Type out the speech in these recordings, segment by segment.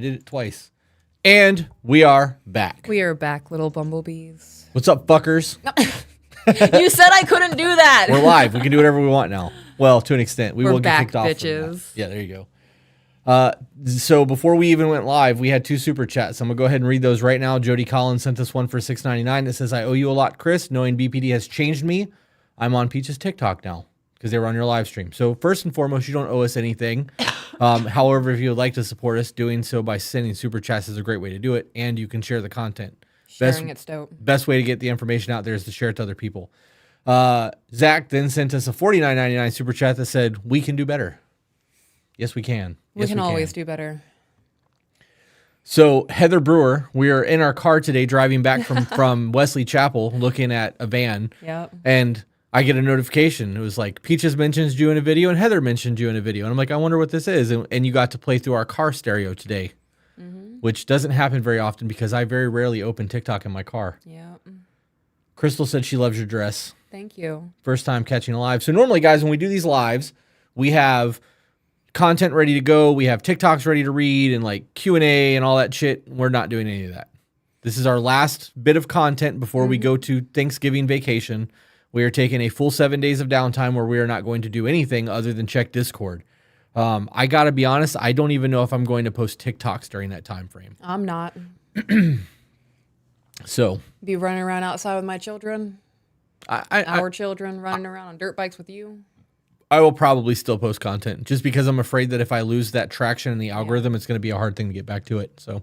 did it twice. And we are back. We are back, little bumblebees. What's up, fuckers? You said I couldn't do that. We're live. We can do whatever we want now. Well, to an extent. We will get back, kicked off. bitches. Yeah, there you go. So before we even went live, we had 2 super chats. I'm going to go ahead and read those right now. Jody Collins sent us one for $6.99 that says, I owe you a lot, Chris. Knowing BPD has changed me, I'm on Peach's TikTok now because they were on your live stream. So first and foremost, you don't owe us anything. However, if you would like to support us, doing so by sending super chats is a great way to do it, and you can share the content. Sharing it's dope. Best way to get the information out there is to share it to other people. Zach then sent us a $49.99 super chat that said, we can do better. Yes, we can. We can always do better. So Heather Brewer, we are in our car today driving back from Wesley Chapel looking at a van. Yep. And I get a notification. It was like, Peaches mentions you in a video and Heather mentioned you in a video. And I'm like, I wonder what this is. And you got to play through our car stereo today, which doesn't happen very often because I very rarely open TikTok in my car. Yeah. Crystal said she loves your dress. Thank you. First time catching a live. So normally, guys, when we do these lives, we have content ready to go. We have TikToks ready to read and like Q&A and all that shit. We're not doing any of that. This is our last bit of content before we go to Thanksgiving vacation. We are taking a full 7 days of downtime where we are not going to do anything other than check Discord. I got to be honest, I don't even know if I'm going to post TikToks during that time frame. I'm not. So. Be running around outside with my children. Our children running around on dirt bikes with you. I will probably still post content just because I'm afraid that if I lose that traction in the algorithm, it's going to be a hard thing to get back to it. So,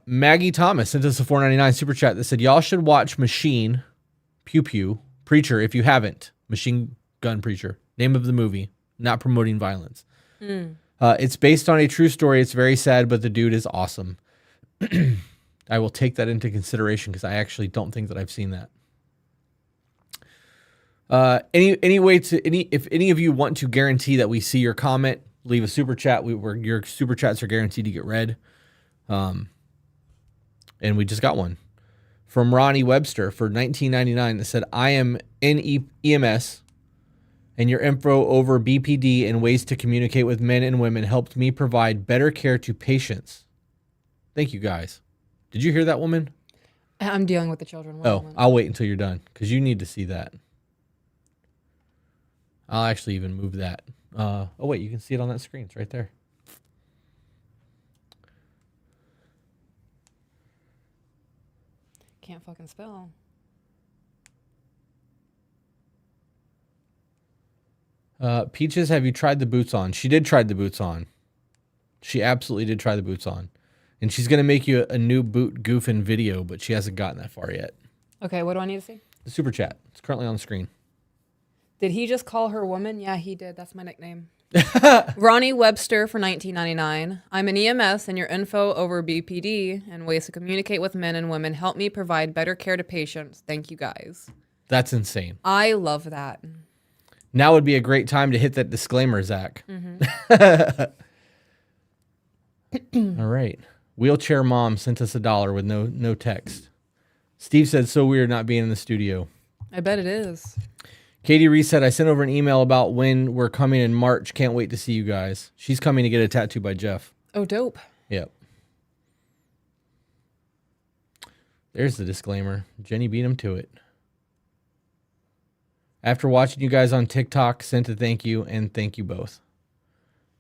Maggie Thomas sent us a $4.99 super chat that said, y'all should watch Machine Pew Pew Preacher if you haven't. Machine Gun Preacher. Name of the movie. Not promoting violence. It's based on a true story. It's very sad, but the dude is awesome. I will take that into consideration because I actually don't think that I've seen that. If any of you want to guarantee that we see your comment, leave a super chat. Your super chats are guaranteed to get read. And we just got one from Ronnie Webster for $19.99 that said, I am in EMS and your info over BPD and ways to communicate with men and women helped me provide better care to patients. Thank you guys. Did you hear that, woman? I'm dealing with the children. I'll wait until you're done because you need to see that. I'll actually even move that. Oh, wait, you can see it on that screen. It's right there. Can't fucking spell. Peaches, have you tried the boots on? She did try the boots on. She absolutely did try the boots on. And she's going to make you a new boot goofing video, but she hasn't gotten that far yet. Okay, what do I need to see? The super chat. It's currently on the screen. Did he just call her woman? Yeah, he did. That's my nickname. Ronnie Webster for $19.99. I'm an EMS and your info over BPD and ways to communicate with men and women help me provide better care to patients. Thank you guys. That's insane. I love that. Now would be a great time to hit that disclaimer, Zach. All right. Wheelchair Mom sent us $1 with no text. Steve said, so weird not being in the studio. I bet it is. Katie Reese said, I sent over an email about when we're coming in March. Can't wait to see you guys. She's coming to get a tattoo by Jeff. Oh, dope. Yep. There's the disclaimer. Jenny beat him to it. After watching you guys on TikTok, sent a thank you and thank you both.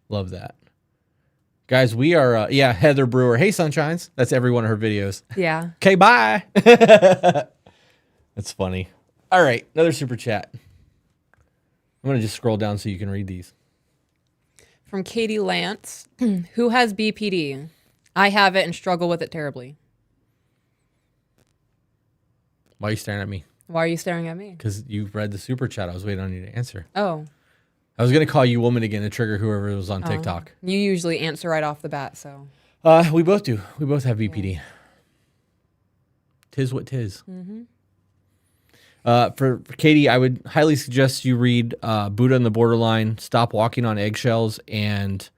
Love that. Guys, we are, Heather Brewer. Hey, Sunshines. That's every one of her videos. Yeah. Okay, bye. That's funny. All right, another super chat. I'm going to just scroll down so you can read these. From Katie Lance, who has BPD? I have it and struggle with it terribly. Why are you staring at me? Why are you staring at me? Because you read the super chat. I was waiting on you to answer. Oh. I was going to call you woman again to trigger whoever was on TikTok. You usually answer right off the bat, so. We both do. We both have BPD. Yeah. Tis what tis. Mm-hmm. For Katie, I would highly suggest you read Buddha and the Borderline, Stop Walking on Eggshells, and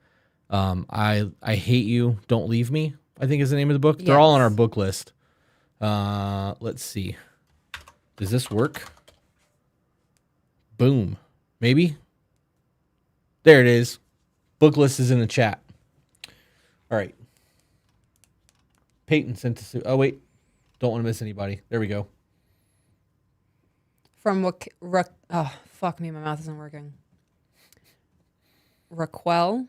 I Hate You, Don't Leave Me, I think is the name of the book. Yes. They're all on our book list. Let's see. Does this work? Boom. Maybe? There it is. Book list is in the chat. All right. Peyton sent us. Oh, wait. Don't want to miss anybody. There we go. From oh, fuck me, my mouth isn't working. Raquel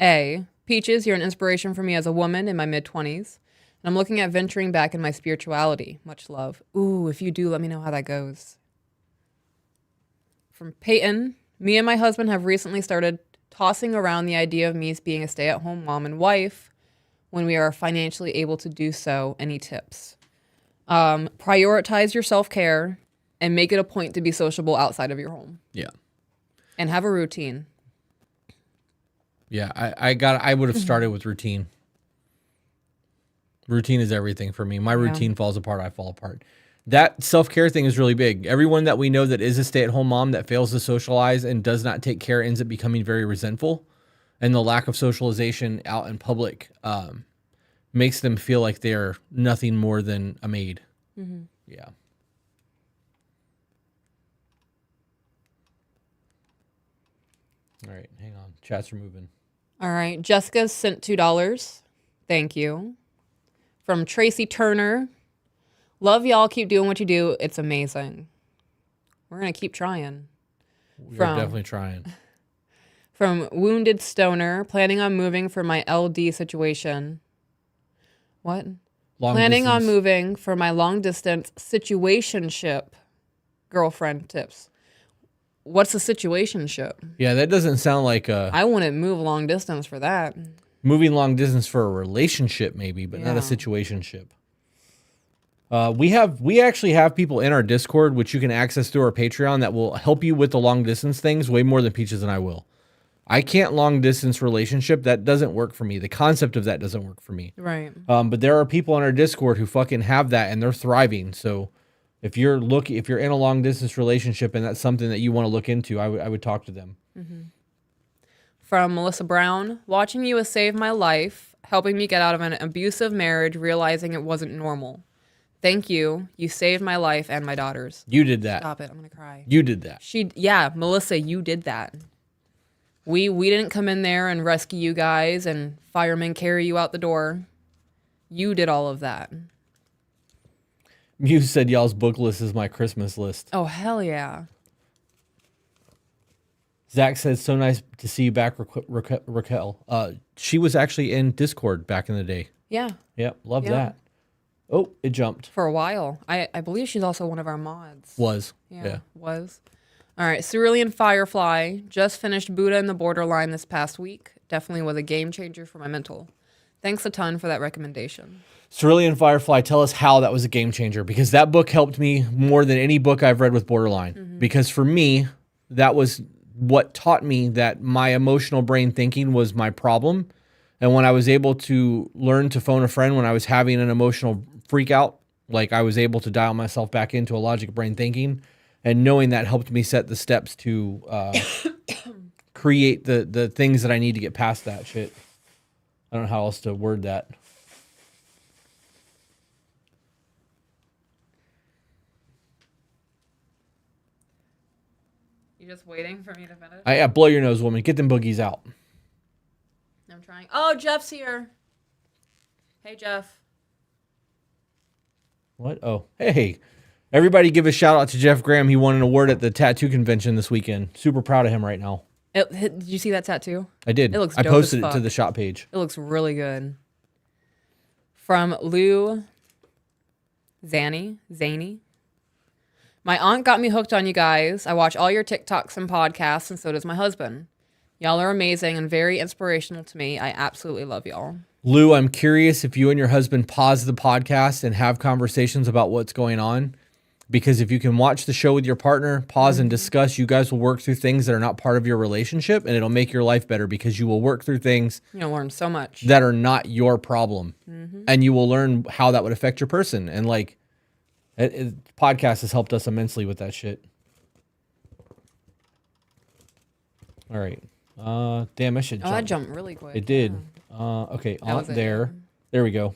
A. Peaches, you're an inspiration for me as a woman in my mid-20s. And I'm looking at venturing back in my spirituality. Much love. Ooh, if you do, let me know how that goes. From Peyton, me and my husband have recently started tossing around the idea of me being a stay-at-home mom and wife when we are financially able to do so. Any tips? Prioritize your self-care and make it a point to be sociable outside of your home. Yeah. And have a routine. Yeah, I would have started with routine. Routine is everything for me. My routine falls apart, I fall apart. That self-care thing is really big. Everyone that we know that is a stay-at-home mom that fails to socialize and does not take care ends up becoming very resentful. And the lack of socialization out in public makes them feel like they're nothing more than a maid. Mm-hmm. Yeah. All right, hang on. Chats are moving. All right. Jessica sent $2. Thank you. From Tracy Turner. Love y'all. Keep doing what you do. It's amazing. We're going to keep trying. We are definitely trying. From Wounded Stoner. Planning on moving for my LD situation. What? Planning on moving for my long distance situationship girlfriend tips. What's a situationship? Yeah, that doesn't sound like a... I wouldn't move long distance for that. Moving long distance for a relationship maybe, but not a situationship. We actually have people in our Discord, which you can access through our Patreon, that will help you with the long distance things way more than Peaches and I will. I can't long distance relationship. That doesn't work for me. The concept of that doesn't work for me. Right. But there are people on our Discord who fucking have that and they're thriving. So if you're in a long distance relationship and that's something that you want to look into, I would talk to them. Mm-hmm. From Melissa Brown, watching you has saved my life, helping me get out of an abusive marriage, realizing it wasn't normal. Thank you. You saved my life and my daughter's. You did that. Stop it. I'm going to cry. You did that. Yeah, Melissa, you did that. We didn't come in there and rescue you guys and firemen carry you out the door. You did all of that. You said y'all's book list is my Christmas list. Oh, hell yeah. Zach says, so nice to see you back, Raquel. She was actually in Discord back in the day. Yeah. Yep, love that. Oh, it jumped. For a while. I believe she's also one of our mods. Was. Yeah. Was. All right, Cerulean Firefly. Just finished Buddha in the Borderline this past week. Definitely was a game changer for my mental. Thanks a ton for that recommendation. Cerulean Firefly, tell us how that was a game changer, because that book helped me more than any book I've read with Borderline. Mm-hmm. Because for me, that was what taught me that my emotional brain thinking was my problem. And when I was able to learn to phone a friend when I was having an emotional freak out, like I was able to dial myself back into a logic brain thinking, and knowing that helped me set the steps to create the things that I need to get past that shit. I don't know how else to word that. You just waiting for me to finish? Yeah, blow your nose, woman. Get them boogies out. I'm trying. Oh, Jeff's here. Hey, Jeff. What? Oh, hey. Everybody give a shout out to Jeff Graham. He won an award at the tattoo convention this weekend. Super proud of him right now. Did you see that tattoo? I did. It looks I dope posted as it to fuck. the shop page. It looks really good. From Lou Zany. My aunt got me hooked on you guys. I watch all your TikToks and podcasts, and so does my husband. Y'all are amazing and very inspirational to me. I absolutely love y'all. Lou, I'm curious if you and your husband pause the podcast and have conversations about what's going on. Because if you can watch the show with your partner, pause and discuss, you guys will work through things that are not part of your relationship, and it'll make your life better because you will work through things You'll learn so much that are not your problem. Mm-hmm. And you will learn how that would affect your person. And like, podcast has helped us immensely with that shit. All right. Damn, I should jump. Oh, that jumped really quick. It did. Okay, on there. Yeah. There we go.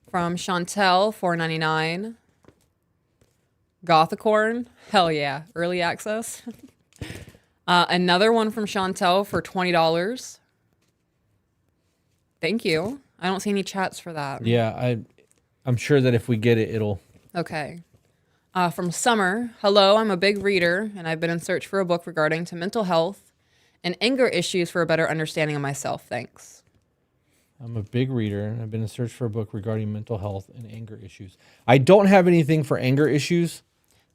From Chantel, $4.99. Gothicorn, hell yeah, early access. Another one from Chantel for $20. Thank you. I don't see any chats for that. Yeah, I'm sure that if we get it, it'll... Okay. From Summer, hello, I'm a big reader, and I've been in search for a book regarding to mental health and anger issues for a better understanding of myself. Thanks. I'm a big reader, and I've been in search for a book regarding mental health and anger issues. I don't have anything for anger issues.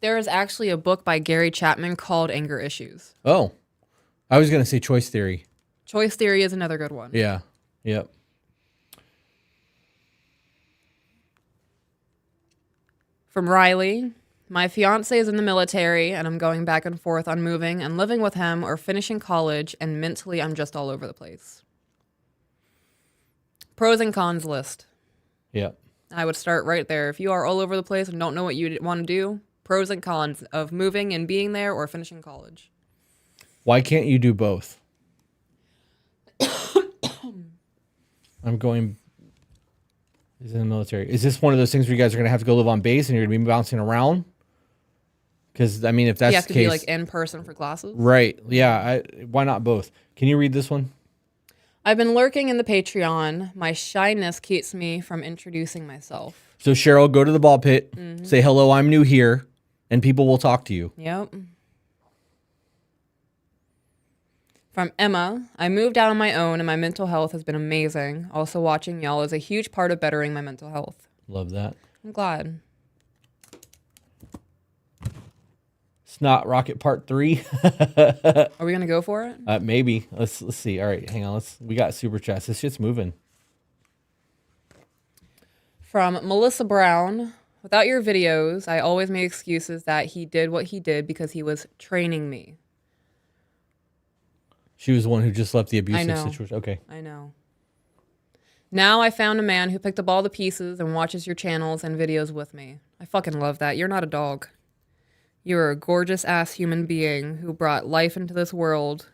There is actually a book by Gary Chapman called Anger Issues. Oh, I was going to say choice theory. Choice theory is another good one. Yeah. Yep. From Riley, my fiance is in the military, and I'm going back and forth on moving and living with him or finishing college, and mentally I'm just all over the place. Pros and cons list. Yep. I would start right there. If you are all over the place and don't know what you want to do, pros and cons of moving and being there or finishing college. Why can't you do both? I'm going... He's in the military. Is this one of those things where you guys are going to have to go live on base and you're going to be bouncing around? Because, I mean, if that's you have the to case... be like in person for classes? Right. Yeah. Why not both? Can you read this one? I've been lurking in the Patreon. My shyness keeps me from introducing myself. So, Cheryl, go to the ball pit, say, hello, I'm new here, and people will talk to you. Yep. From Emma, I moved out on my own and my mental health has been amazing. Also, watching y'all is a huge part of bettering my mental health. Love that. I'm glad. Snot Rocket Part 3. Are we going to go for it? Maybe. Let's see. All right, hang on. We got super chats. This shit's moving. From Melissa Brown, without your videos, I always make excuses that he did what he did because he was training me. She was the one who just left the abusive know. situation. Okay. I know. Now I found a man who picked up all the pieces and watches your channels and videos with me. I fucking love that. You're not a dog. You're a gorgeous ass human being who brought life into this world.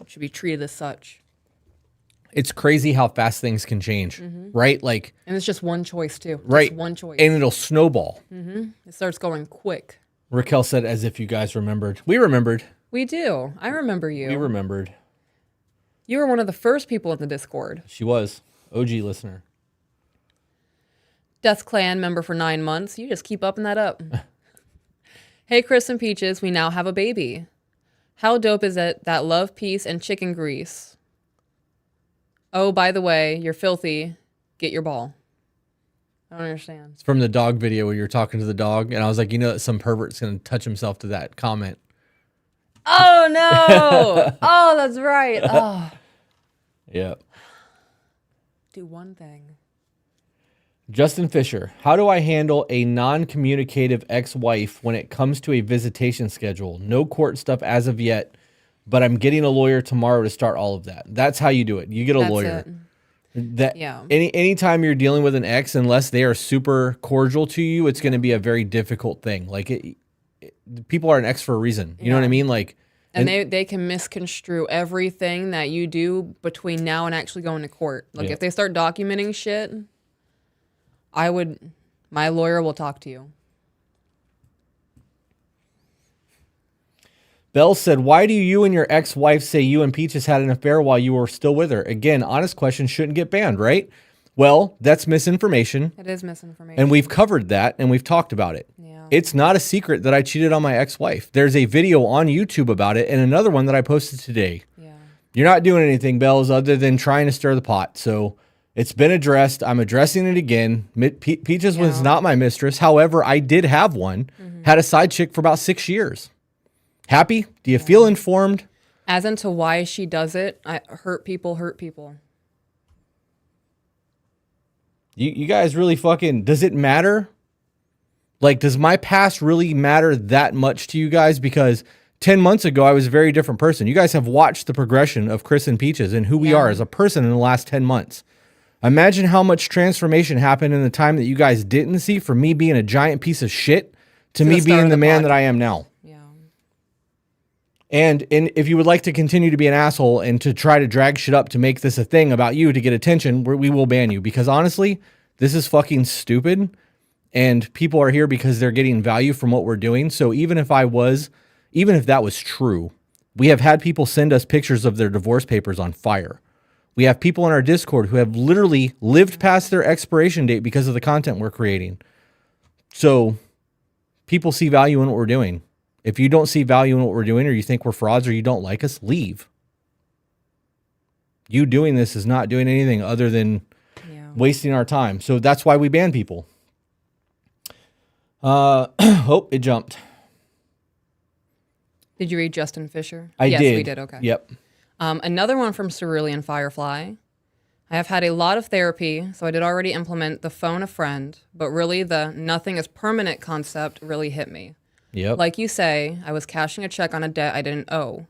Should be treated as such. It's crazy how fast things can change, right? Like, and it's just one choice too. Right. Just one choice. And it'll snowball. It starts going quick. Raquel said, as if you guys remembered. We remembered. We do. I remember you. We remembered. You were one of the first people in the Discord. She was. OG listener. Death Clan member for 9 months. You just keep upping that up. Hey, Chris and Peaches, we now have a baby. How dope is it that love, peace, and chicken grease? Oh, by the way, you're filthy. Get your ball. I don't understand. It's from the dog video where you're talking to the dog, and I was like, you know that some pervert's going to touch himself to that comment. Oh, no. Oh, that's right. Oh. Yep. Do one thing. Justin Fisher, how do I handle a non-communicative ex-wife when it comes to a visitation schedule? No court stuff as of yet, but I'm getting a lawyer tomorrow to start all of that. That's how you do it. You get a lawyer. Yeah. Anytime you're dealing with an ex, unless they are super cordial to you, it's going to be a very difficult thing. Like people are an ex for a reason. You know what I mean? Like, and they can misconstrue everything that you do between now and actually going to court. Like if they start documenting shit, my lawyer will talk to you. Bell said, why do you and your ex-wife say you and Peaches had an affair while you were still with her? Again, honest question shouldn't get banned, right? Well, that's misinformation. It is misinformation. And we've covered that and we've talked about it. Yeah. It's not a secret that I cheated on my ex-wife. There's a video on YouTube about it and another one that I posted today. Yeah. You're not doing anything, Bells, other than trying to stir the pot. So it's been addressed. I'm addressing it again. Peaches was not my mistress. However, I did have one. Had a side chick for about 6 years. Happy? Do you feel informed? As into why she does it, hurt people. You guys really fucking, does it matter? Like, does my past really matter that much to you guys? Because 10 months ago, I was a very different person. You guys have watched the progression of Chris and Peaches and who we are as a person in the last 10 months. Imagine how much transformation happened in the time that you guys didn't see, from me being a giant piece of shit to me being the man that I am now. And if you would like to continue to be an asshole and to try to drag shit up to make this a thing about you to get attention, we will ban you. Because honestly, this is fucking stupid. And people are here because they're getting value from what we're doing. So even if that was true, we have had people send us pictures of their divorce papers on fire. We have people in our Discord who have literally lived past their expiration date because of the content we're creating. So people see value in what we're doing. If you don't see value in what we're doing, or you think we're frauds, or you don't like us, leave. You doing this is not doing anything other than wasting our time. So that's why we ban people. Oh, it jumped. Did you read Justin Fisher? I yes, did. we did. Okay. Yep. Another one from Cerulean Firefly. I have had a lot of therapy, so I did already implement the phone a friend, but really the nothing is permanent concept really hit me. Yep. Like you say, I was cashing a check on a debt I didn't owe.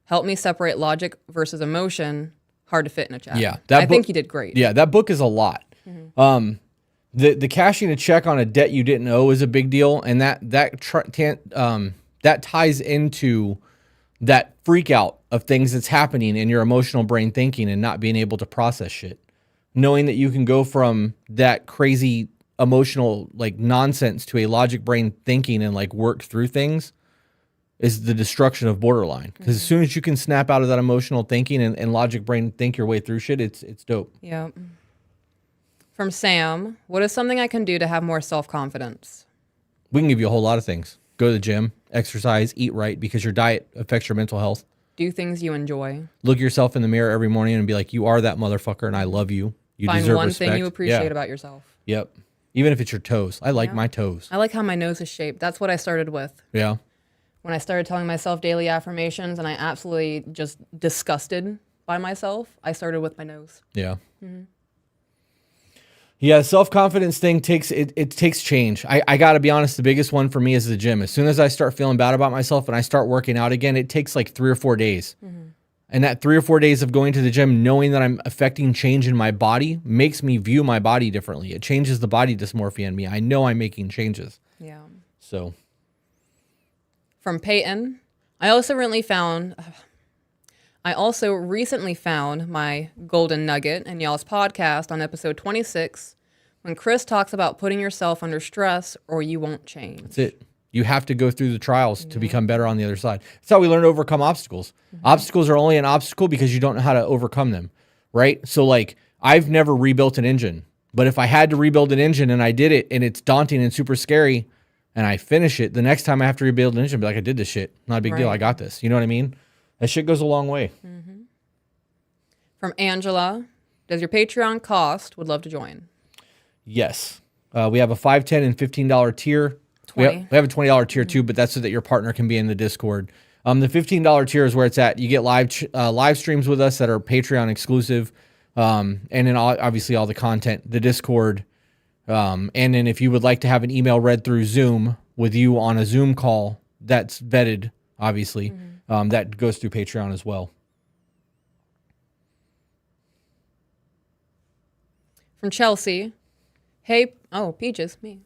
Help me separate logic versus emotion. Hard to fit in a chat. Yeah. I think you did great. Yeah, that book is a lot. The cashing a check on a debt you didn't owe is a big deal, and that ties into that freak out of things that's happening in your emotional brain thinking and not being able to process shit. Knowing that you can go from that crazy emotional like nonsense to a logic brain thinking and like work through things is the destruction of borderline. Because as soon as you can snap out of that emotional thinking and logic brain think your way through shit, it's dope. Yeah. From Sam, what is something I can do to have more self-confidence? We can give you a whole lot of things. Go to the gym, exercise, eat right, because your diet affects your mental health. Do things you enjoy. Look yourself in the mirror every morning and be like, you are that motherfucker and I love you. You Find deserve one respect. thing you appreciate about yourself. Yep. Even if it's your toes. I like my toes. I like how my nose is shaped. That's what I started with. Yeah. When I started telling myself daily affirmations and I absolutely just disgusted by myself, I started with my nose. Yeah. Yeah, self-confidence thing takes change. I got to be honest, the biggest one for me is the gym. As soon as I start feeling bad about myself and I start working out again, it takes like 3 or 4 days. And that 3 or 4 days of going to the gym, knowing that I'm affecting change in my body, makes me view my body differently. It changes the body dysmorphia in me. I know I'm making changes. Yeah. So. From Peyton, I also recently found my golden nugget in y'all's podcast on episode 26 when Chris talks about putting yourself under stress or you won't change. That's it. You have to go through the trials to become better on the other side. That's how we learn to overcome obstacles. Obstacles are only an obstacle because you don't know how to overcome them, right? So like I've never rebuilt an engine, but if I had to rebuild an engine and I did it and it's daunting and super scary and I finish it, the next time I have to rebuild an engine, I'll be like, I did this shit. Not a big deal. I got this. You know what I mean? That shit goes a long way. From Angela, does your Patreon cost? Would love to join. Yes. We have a $5, $10, and $15 tier. We have a $20 tier too, but that's so that your partner can be in the Discord. The $15 tier is where it's at. You get live streams with us that are Patreon exclusive. And then obviously all the content, the Discord. And then if you would like to have an email read through Zoom with you on a Zoom call, that's vetted, obviously. That goes through Patreon as well. From Chelsea, hey, Peaches, me.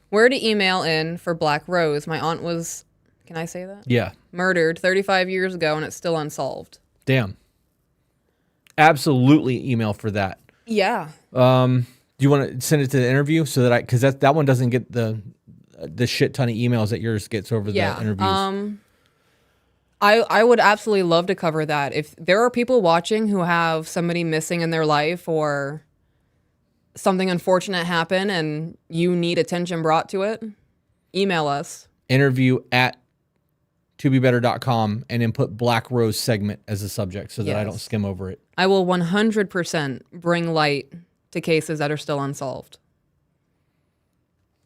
Where to email in for Black Rose? My aunt was, can I say that? Yeah. Murdered 35 years ago and it's still unsolved. Damn. Absolutely email for that. Yeah. Do you want to send it to the interview so that because that one doesn't get the shit ton of emails that yours gets over the interviews. I would absolutely love to cover that. If there are people watching who have somebody missing in their life or something unfortunate happen and you need attention brought to it, email us. Interview at tobebetter.com and then put Black Rose segment as a subject so that I don't skim over it. I will 100% bring light to cases that are still unsolved.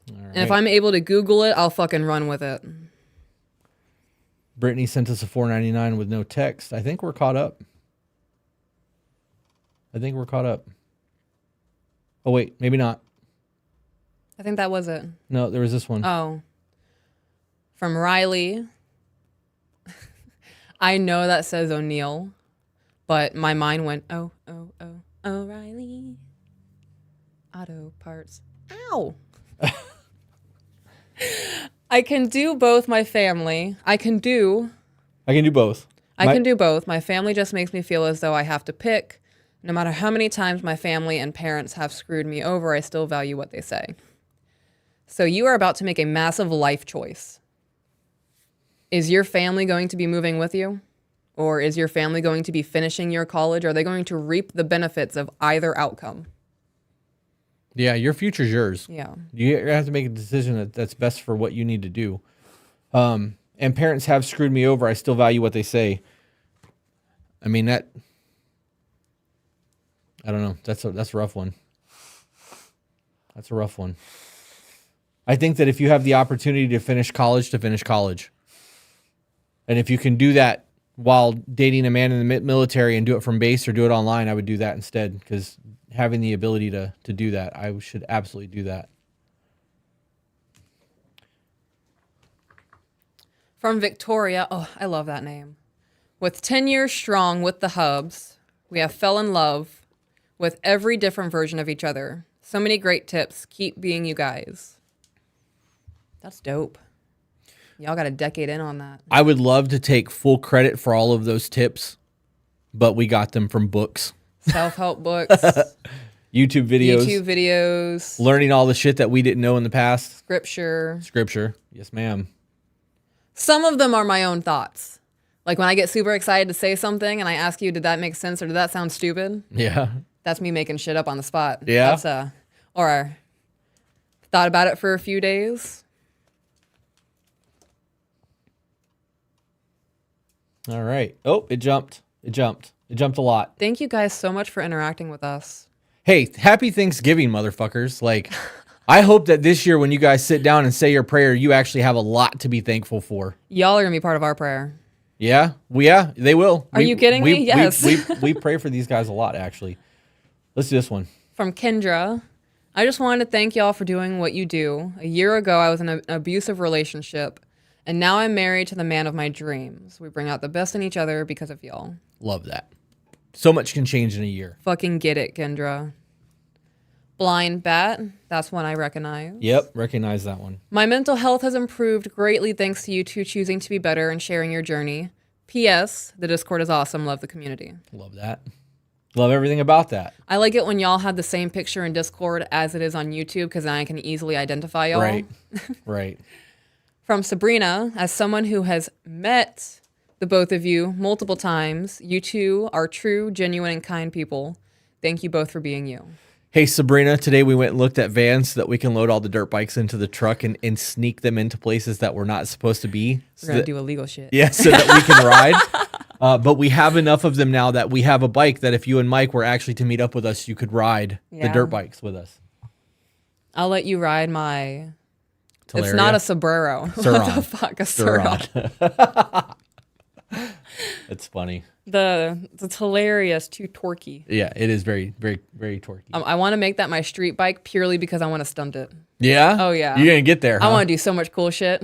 All right. And if I'm able to Google it, I'll fucking run with it. Brittany sent us a $4.99 with no text. I think we're caught up. Oh, wait, maybe not. I think that was it. No, there was this one. Oh. From Riley. I know that says O'Neill, but my mind went, O'Reilly. Auto parts. Ow. I can do both my family. I can do both. I can do both. My family just makes me feel as though I have to pick. No matter how many times my family and parents have screwed me over, I still value what they say. So you are about to make a massive life choice. Is your family going to be moving with you? Or is your family going to be finishing your college? Are they going to reap the benefits of either outcome? Yeah, your future's yours. Yeah. You have to make a decision that's best for what you need to do. And parents have screwed me over. I still value what they say. I mean, I don't know. That's a rough one. That's a rough one. I think that if you have the opportunity to finish college, and if you can do that while dating a man in the military and do it from base or do it online, I would do that instead, because having the ability to do that, I should absolutely do that. From Victoria. Oh, I love that name. With 10 years strong with the hubs, we have fell in love with every different version of each other. So many great tips. Keep being you guys. That's dope. Y'all got a decade in on that. I would love to take full credit for all of those tips, but we got them from books. Self-help books. YouTube videos. Learning all the shit that we didn't know in the past. Scripture. Yes, ma'am. Some of them are my own thoughts. Like when I get super excited to say something and I ask you, did that make sense or did that sound stupid? Yeah. That's me making shit up on the spot. Yeah. Or thought about it for a few days. All right. Oh, it jumped a lot. Thank you guys so much for interacting with us. Hey, happy Thanksgiving, motherfuckers. Like, I hope that this year when you guys sit down and say your prayer, you actually have a lot to be thankful for. Y'all are going to be part of our prayer. Yeah, they will. Are you kidding me? Yes. We pray for these guys a lot, actually. Let's do this one. From Kendra. I just wanted to thank y'all for doing what you do. A year ago, I was in an abusive relationship, and now I'm married to the man of my dreams. We bring out the best in each other because of y'all. Love that. So much can change in a year. Fucking get it, Kendra. Blind Bat. That's one I recognize. Yep, recognize that one. My mental health has improved greatly thanks to you two choosing to be better and sharing your journey. P.S. The Discord is awesome. Love the community. Love that. Love everything about that. I like it when y'all have the same picture in Discord as it is on YouTube because then I can easily identify y'all. Right. From Sabrina, as someone who has met the both of you multiple times, you two are true, genuine, and kind people. Thank you both for being you. Hey, Sabrina, today we went and looked at vans so that we can load all the dirt bikes into the truck and sneak them into places that we're not supposed to be. We're going to do illegal shit. Yeah, so that we can ride. But we have enough of them now that we have a bike that if you and Mike were actually to meet up with us, you could ride the dirt bikes with us. I'll let you ride my... Teleria. It's not a sombrero. What the fuck? A Surron. It's funny. It's hilarious. Too torquey. Yeah, it is very, very, very torquey. I want to make that my street bike purely because I want to stunt it. Yeah? Oh, yeah. You're going to get there, huh? I want to do so much cool shit.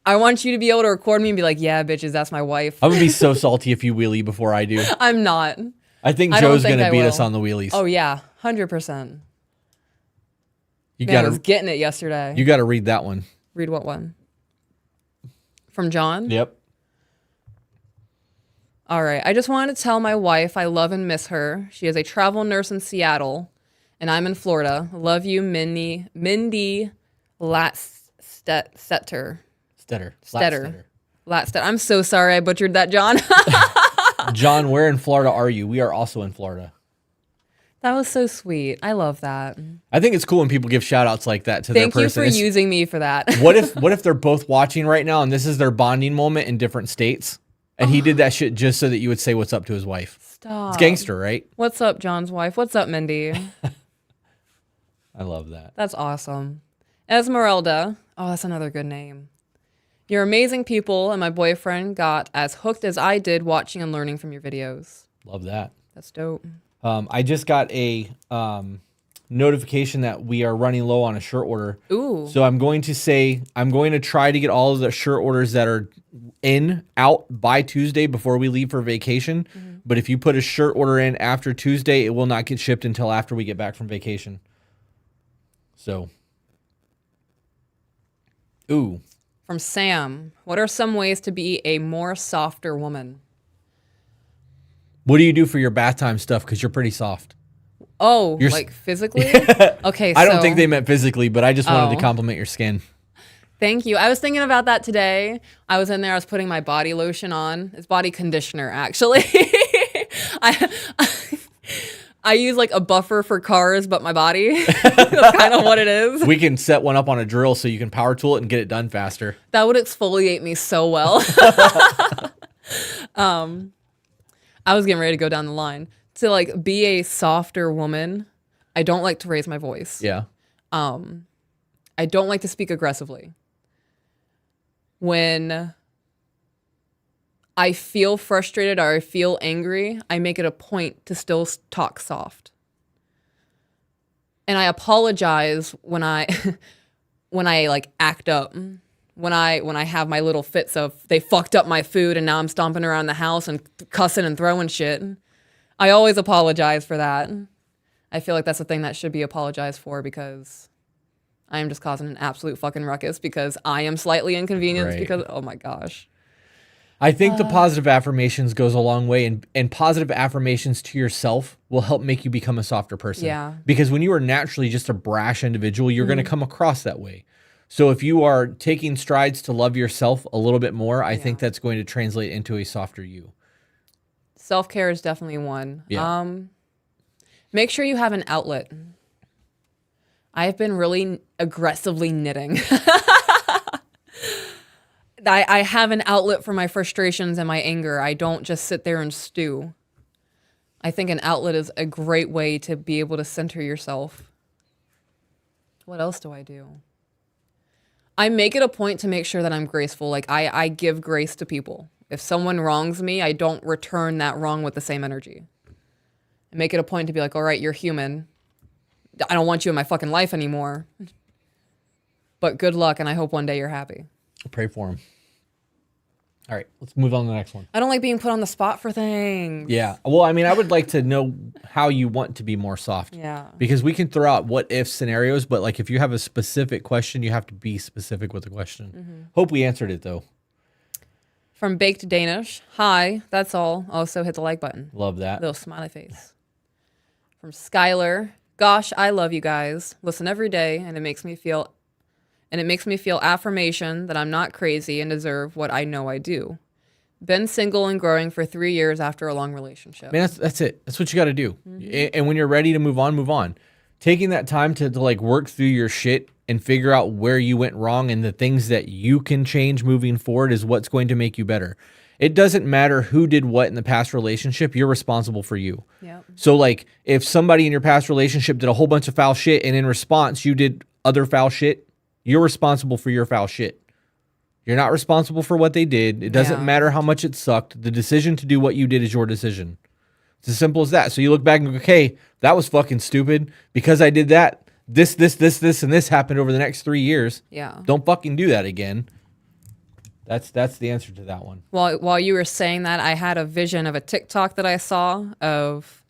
I want you to be able to record me and be like, yeah, bitches, that's my wife. I'm going to be so salty if you wheelie before I do. I'm not. I think Joe's going to beat us on the wheelies. Oh, yeah. 100%. I was getting it yesterday. You got to read that one. Read what one? From John? Yep. All right. I just wanted to tell my wife I love and miss her. She is a travel nurse in Seattle, and I'm in Florida. Love you, Mindy Latstetter. I'm so sorry I butchered that, John. John, where in Florida are you? We are also in Florida. That was so sweet. I love that. I think it's cool when people give shout outs like that to their person. Thank you for using me for that. What if they're both watching right now and this is their bonding moment in different states? And he did that shit just so that you would say what's up to his wife. Stop. It's gangster, right? What's up, John's wife? What's up, Mindy? I love that. That's awesome. Esmeralda. Oh, that's another good name. You're amazing people, and my boyfriend got as hooked as I did watching and learning from your videos. Love that. That's dope. I just got a notification that we are running low on a shirt order. Ooh. So I'm going to try to get all of the shirt orders that are out by Tuesday before we leave for vacation. Mm-hmm. But if you put a shirt order in after Tuesday, it will not get shipped until after we get back from vacation. So. Ooh. From Sam, what are some ways to be a more softer woman? What do you do for your bath time stuff? Because you're pretty soft. Oh, like physically? Okay, I don't think they meant physically, but I just wanted to compliment your skin. Thank you. I was thinking about that today. I was in there. I was putting my body lotion on. It's body conditioner, actually. I use like a buffer for cars, but my body. That's kind of what it is. We can set one up on a drill so you can power tool it and get it done faster. That would exfoliate me so well. I was getting ready to go down the line. To like be a softer woman, I don't like to raise my voice. Yeah. I don't like to speak aggressively. When I feel frustrated or I feel angry, I make it a point to still talk soft. And I apologize when I like act up. When I have my little fits of they fucked up my food and now I'm stomping around the house and cussing and throwing shit. I always apologize for that. I feel like that's a thing that should be apologized for because I am just causing an absolute fucking ruckus because I am slightly inconvenienced because, oh my gosh. I think the positive affirmations goes a long way, and positive affirmations to yourself will help make you become a softer person. Yeah. Because when you are naturally just a brash individual, you're going to come across that way. So if you are taking strides to love yourself a little bit more, I think that's going to translate into a softer you. Self-care is definitely one. Yeah. Make sure you have an outlet. I've been really aggressively knitting. I have an outlet for my frustrations and my anger. I don't just sit there and stew. I think an outlet is a great way to be able to center yourself. What else do I do? I make it a point to make sure that I'm graceful. Like I give grace to people. If someone wrongs me, I don't return that wrong with the same energy. I make it a point to be like, all right, you're human. I don't want you in my fucking life anymore. But good luck, and I hope one day you're happy. Pray for him. All right, let's move on to the next one. I don't like being put on the spot for things. Yeah. Well, I mean, I would like to know how you want to be more soft. Yeah. Because we can throw out what if scenarios, but like if you have a specific question, you have to be specific with the question. Hope we answered it though. From Baked Danish. Hi, that's all. Also hit the like button. Love that. Little smiley face. From Skylar. Gosh, I love you guys. Listen every day, and it makes me feel affirmation that I'm not crazy and deserve what I know I do. Been single and growing for 3 years after a long relationship. Man, that's it. That's what you got to do. And when you're ready to move on, move on. Taking that time to like work through your shit and figure out where you went wrong and the things that you can change moving forward is what's going to make you better. It doesn't matter who did what in the past relationship. You're responsible for you. Yep. So like if somebody in your past relationship did a whole bunch of foul shit and in response you did other foul shit, you're responsible for your foul shit. You're not responsible for what they did. It doesn't matter how much it sucked. The decision to do what you did is your decision. It's as simple as that. So you look back and go, okay, that was fucking stupid. Because I did that, this, and this happened over the next 3 years. Yeah. Don't fucking do that again. That's the answer to that one. While you were saying that, I had a vision of a TikTok that I saw of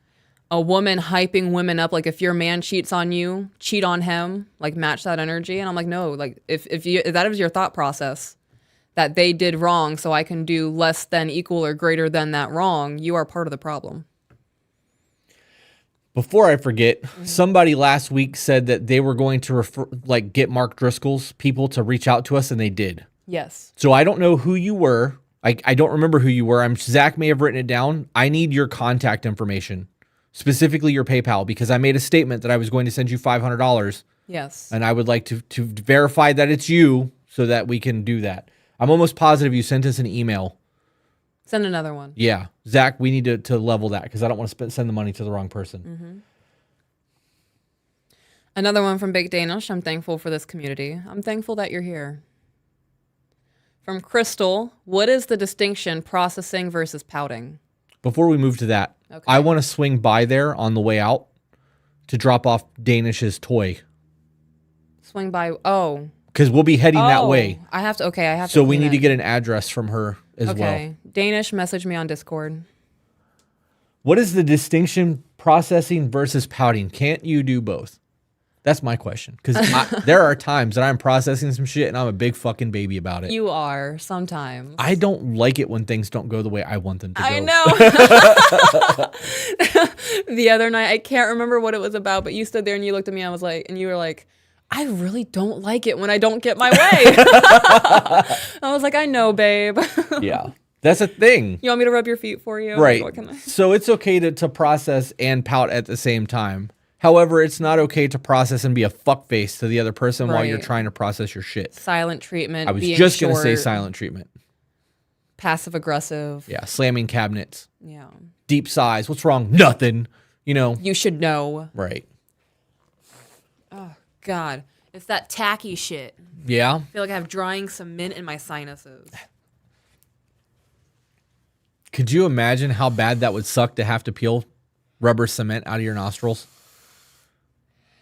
a woman hyping women up. Like if your man cheats on you, cheat on him, like match that energy. And I'm like, no, like if that is your thought process, that they did wrong, so I can do less than, equal, or greater than that wrong, you are part of the problem. Before I forget, somebody last week said that they were going to get Mark Driscoll's people to reach out to us, and they did. Yes. So I don't know who you were. I don't remember who you were. Zach may have written it down. I need your contact information, specifically your PayPal, because I made a statement that I was going to send you $500. Yes. And I would like to verify that it's you so that we can do that. I'm almost positive you sent us an email. Send another one. Yeah. Zach, we need to level that because I don't want to send the money to the wrong person. Mm-hmm. Another one from Big Danish. I'm thankful for this community. I'm thankful that you're here. From Crystal, what is the distinction processing versus pouting? Before we move to that, okay. I want to swing by there on the way out to drop off Danish's toy. Swing by, oh. Because we'll be heading that way. I have to. So we need to get an address from her as well. Okay. Danish, message me on Discord. What is the distinction processing versus pouting? Can't you do both? That's my question. Because there are times that I'm processing some shit and I'm a big fucking baby about it. You are, sometimes. I don't like it when things don't go the way I want them to go. I know. The other night, I can't remember what it was about, but you stood there and you looked at me and I was like, and you were like, I really don't like it when I don't get my way. I was like, I know, babe. Yeah. That's a thing. You want me to rub your feet for you? Right. What can I? So it's okay to process and pout at the same time. However, it's not okay to process and be a fuckface to the other person while you're trying to process your shit. Silent treatment. I was just going to say silent treatment. Passive aggressive. Yeah. Slamming cabinets. Yeah. Deep sighs. What's wrong? Nothing. You know. You should know. Right. Oh, God. It's that tacky shit. Yeah. I feel like I have drying cement in my sinuses. Could you imagine how bad that would suck to have to peel rubber cement out of your nostrils?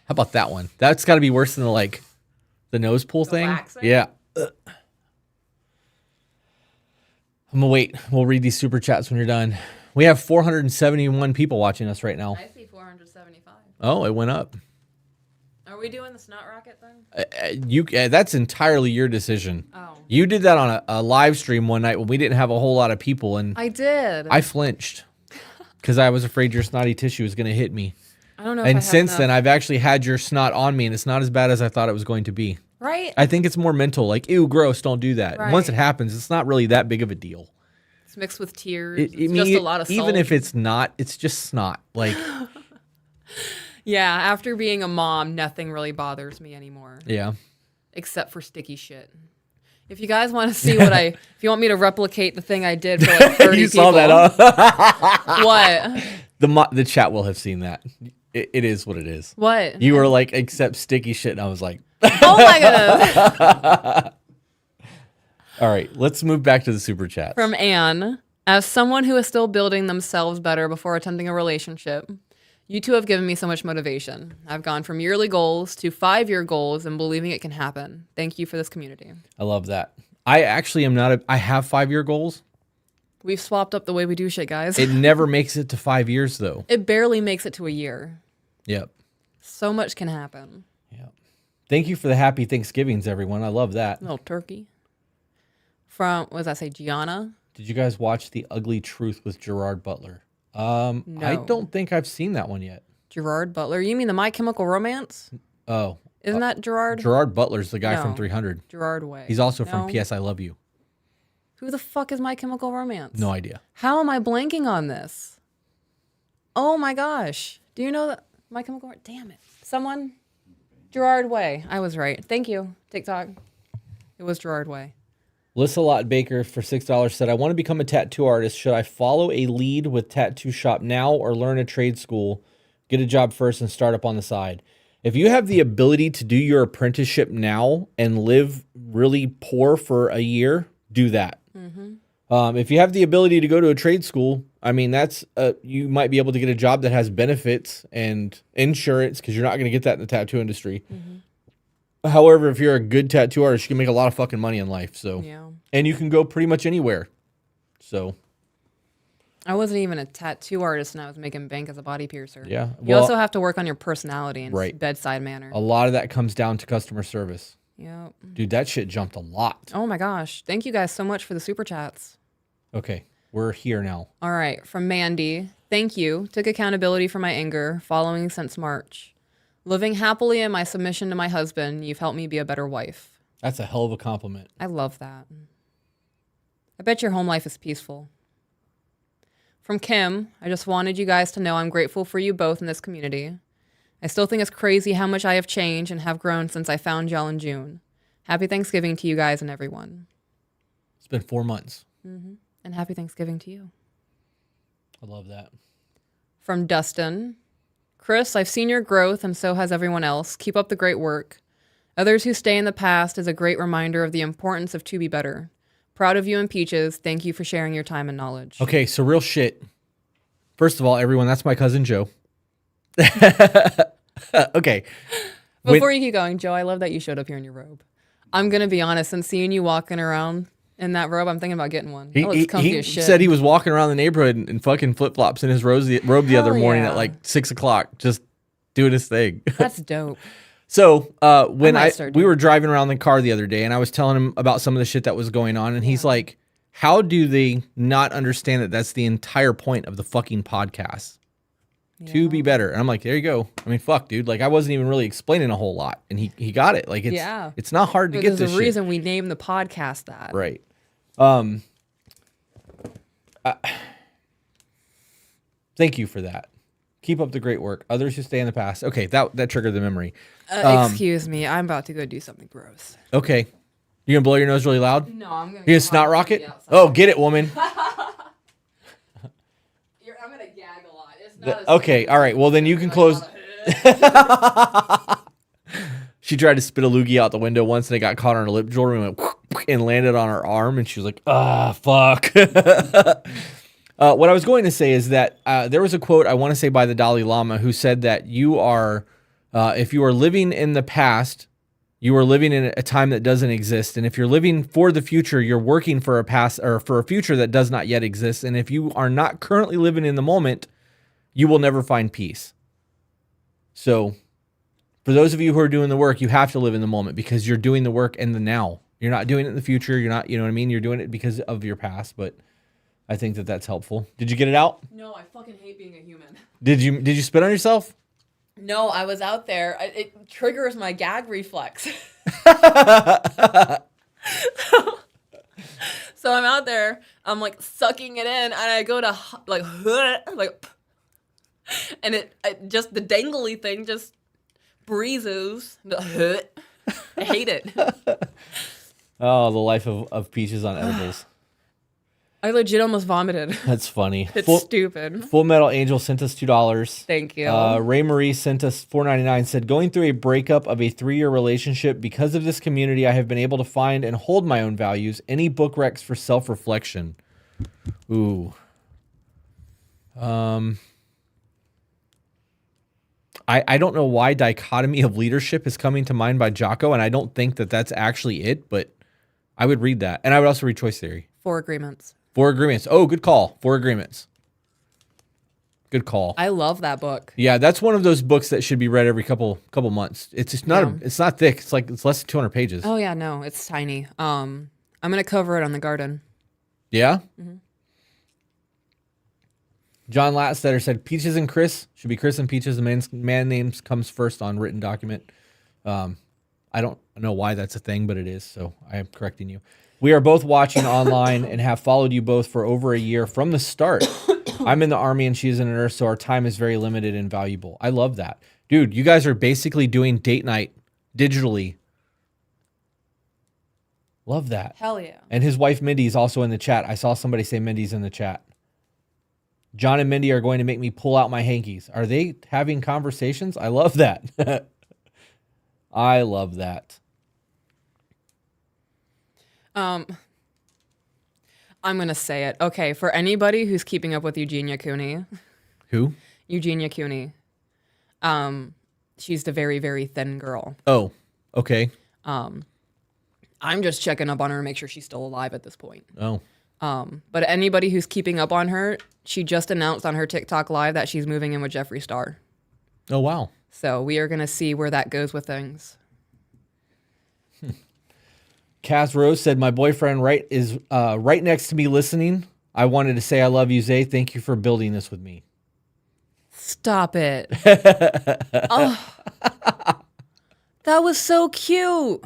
How about that one? That's got to be worse than the nose pull thing. Waxing? Yeah. Ugh. I'm going to wait. We'll read these super chats when you're done. We have 471 people watching us right now. I see 475. Oh, it went up. Are we doing the snot rocket thing? That's entirely your decision. Oh. You did that on a live stream one night when we didn't have a whole lot of people, and I did. I flinched because I was afraid your snotty tissue was going to hit me. I don't know. And since then, I've actually had your snot on me, and it's not as bad as I thought it was going to be. Right? I think it's more mental, like, ew, gross, don't do that. Right. Once it happens, it's not really that big of a deal. It's mixed with tears. It's just a lot of salt. Even if it's not, it's just snot. Like, yeah, after being a mom, nothing really bothers me anymore. Yeah. Except for sticky shit. If you guys want to see if you want me to replicate the thing I did for like 30 you people. saw that, What? The chat will have seen that. It is what it is. What? You were like, except sticky shit, and I was like, oh my goodness. All right, let's move back to the super chats. From Anne. As someone who is still building themselves better before attempting a relationship, you two have given me so much motivation. I've gone from yearly goals to 5-year goals and believing it can happen. Thank you for this community. I love that. I actually am not I have 5-year goals. We've swapped up the way we do shit, guys. It never makes it to 5 years, though. It barely makes it to a year. Yep. So much can happen. Yep. Thank you for the happy Thanksgivings, everyone. I love that. Little turkey. From, what does that say, Gianna? Did you guys watch The Ugly Truth with Gerard Butler? No. I don't think I've seen that one yet. Gerard Butler? You mean the My Chemical Romance? Oh. Isn't that Gerard? Gerard Butler's the guy from 300. Gerard Way. He's also from P.S. I Love You. Who the fuck is My Chemical Romance? No idea. How am I blanking on this? Oh my gosh. Do you know that My Chemical Romance? Damn it. Someone? Gerard Way. I was right. Thank you, TikTok. It was Gerard Way. Lissalot Baker for $6 said, I want to become a tattoo artist. Should I follow a lead with tattoo shop now or learn a trade school, get a job first, and start up on the side? If you have the ability to do your apprenticeship now and live really poor for a year, do that. Mm-hmm. If you have the ability to go to a trade school, I mean, that's you might be able to get a job that has benefits and insurance because you're not going to get that in the tattoo industry. Mm-hmm. However, if you're a good tattoo artist, you can make a lot of fucking money in life. So, yeah. And you can go pretty much anywhere. So, I wasn't even a tattoo artist and I was making bank as a body piercer. Yeah. You also have to work on your personality and bedside manner. A lot of that comes down to customer service. Yep. Dude, that shit jumped a lot. Oh my gosh. Thank you guys so much for the super chats. Okay. We're here now. All right. From Mandy. Thank you. Took accountability for my anger following since March. Living happily in my submission to my husband, you've helped me be a better wife. That's a hell of a compliment. I love that. I bet your home life is peaceful. From Kim, I just wanted you guys to know I'm grateful for you both in this community. I still think it's crazy how much I have changed and have grown since I found y'all in June. Happy Thanksgiving to you guys and everyone. It's been 4 months. Mm-hmm. And happy Thanksgiving to you. I love that. From Dustin. Chris, I've seen your growth and so has everyone else. Keep up the great work. Others who stay in the past is a great reminder of the importance of to be better. Proud of you and Peaches. Thank you for sharing your time and knowledge. Okay, so real shit. First of all, everyone, that's my cousin Joe. Okay. Before you keep going, Joe, I love that you showed up here in your robe. I'm going to be honest, and seeing you walking around in that robe, I'm thinking about getting one. That looks comfy as shit. Said he was walking around the neighborhood in fucking flip-flops in his robe the other morning at like 6 o'clock, just doing his thing. That's dope. So when we were it. driving around the car the other day, and I was telling him about some of the shit that was going on, and he's like, how do they not understand that that's the entire point of the fucking podcast? to be better. And I'm like, there you go. I mean, fuck, dude. Like, I wasn't even really explaining a whole lot, and he got it. Like, it's not hard to get this shit. There's a reason we named the podcast that. Right. Thank you for that. Keep up the great work. Others who stay in the past. Okay, that triggered the memory. Excuse me. I'm about to go do something gross. Okay. You gonna blow your nose really loud? No, I'm gonna. You gonna snot rocket? Oh, get it, woman. I'm gonna gag a lot. It's not Okay, all right. Well, then you can close. She tried to spit a loogie out the window once, and it got caught on her lip jewelry and went and landed on her arm, and she was like, fuck. What I was going to say is that there was a quote, I want to say by the Dalai Lama, who said that you are, if you are living in the past, you are living in a time that doesn't exist. And if you're living for the future, you're working for a past or for a future that does not yet exist. And if you are not currently living in the moment, you will never find peace. So for those of you who are doing the work, you have to live in the moment because you're doing the work in the now. You're not doing it in the future. You're not, you know what I mean? You're doing it because of your past, but I think that that's helpful. Did you get it out? No, I fucking hate being a human. Did you spit on yourself? No, I was out there. It triggers my gag reflex. So I'm out there. I'm like sucking it in, and I go to like, and it just the dangly thing just breezes. I hate it. Oh, the life of Peaches on edibles. I legit almost vomited. That's funny. It's stupid. Full Metal Angel sent us $2. Thank you. Ray Marie sent us $4.99. Said, going through a breakup of a 3-year relationship. Because of this community, I have been able to find and hold my own values. Any book recs for self-reflection? Ooh. I don't know why Dichotomy of Leadership is coming to mind by Jocko, and I don't think that that's actually it, but I would read that. And I would also read Choice Theory. 4 Agreements. 4 Agreements. Oh, good call. 4 Agreements. Good call. I love that book. Yeah, that's one of those books that should be read every couple months. It's just not it's not thick. It's less than 200 pages. Oh yeah, no, it's tiny. I'm gonna cover it on the garden. Yeah. Mm-hmm. John Latstetter said Peaches and Chris should be Chris and Peaches. The man names comes first on written document. I don't know why that's a thing, but it is. So I am correcting you. We are both watching online and have followed you both for over a year from the start. I'm in the Army and she is a nurse, so our time is very limited and valuable. I love that. Dude, you guys are basically doing date night digitally. Love that. Hell yeah. And his wife Mindy is also in the chat. I saw somebody say Mindy's in the chat. John and Mindy are going to make me pull out my hankies. Are they having conversations? I love that. I love that. I'm gonna say it. Okay, for anybody who's keeping up with Eugenia Cooney. Who? Eugenia Cooney. She's the very, very thin girl. Oh, okay. I'm just checking up on her to make sure she's still alive at this point. Oh. But anybody who's keeping up on her, she just announced on her TikTok live that she's moving in with Jeffree Star. Oh, wow. So we are gonna see where that goes with things. Cass Rose said, my boyfriend is right next to me listening. I wanted to say I love you, Zay. Thank you for building this with me. Stop it. Oh, that was so cute.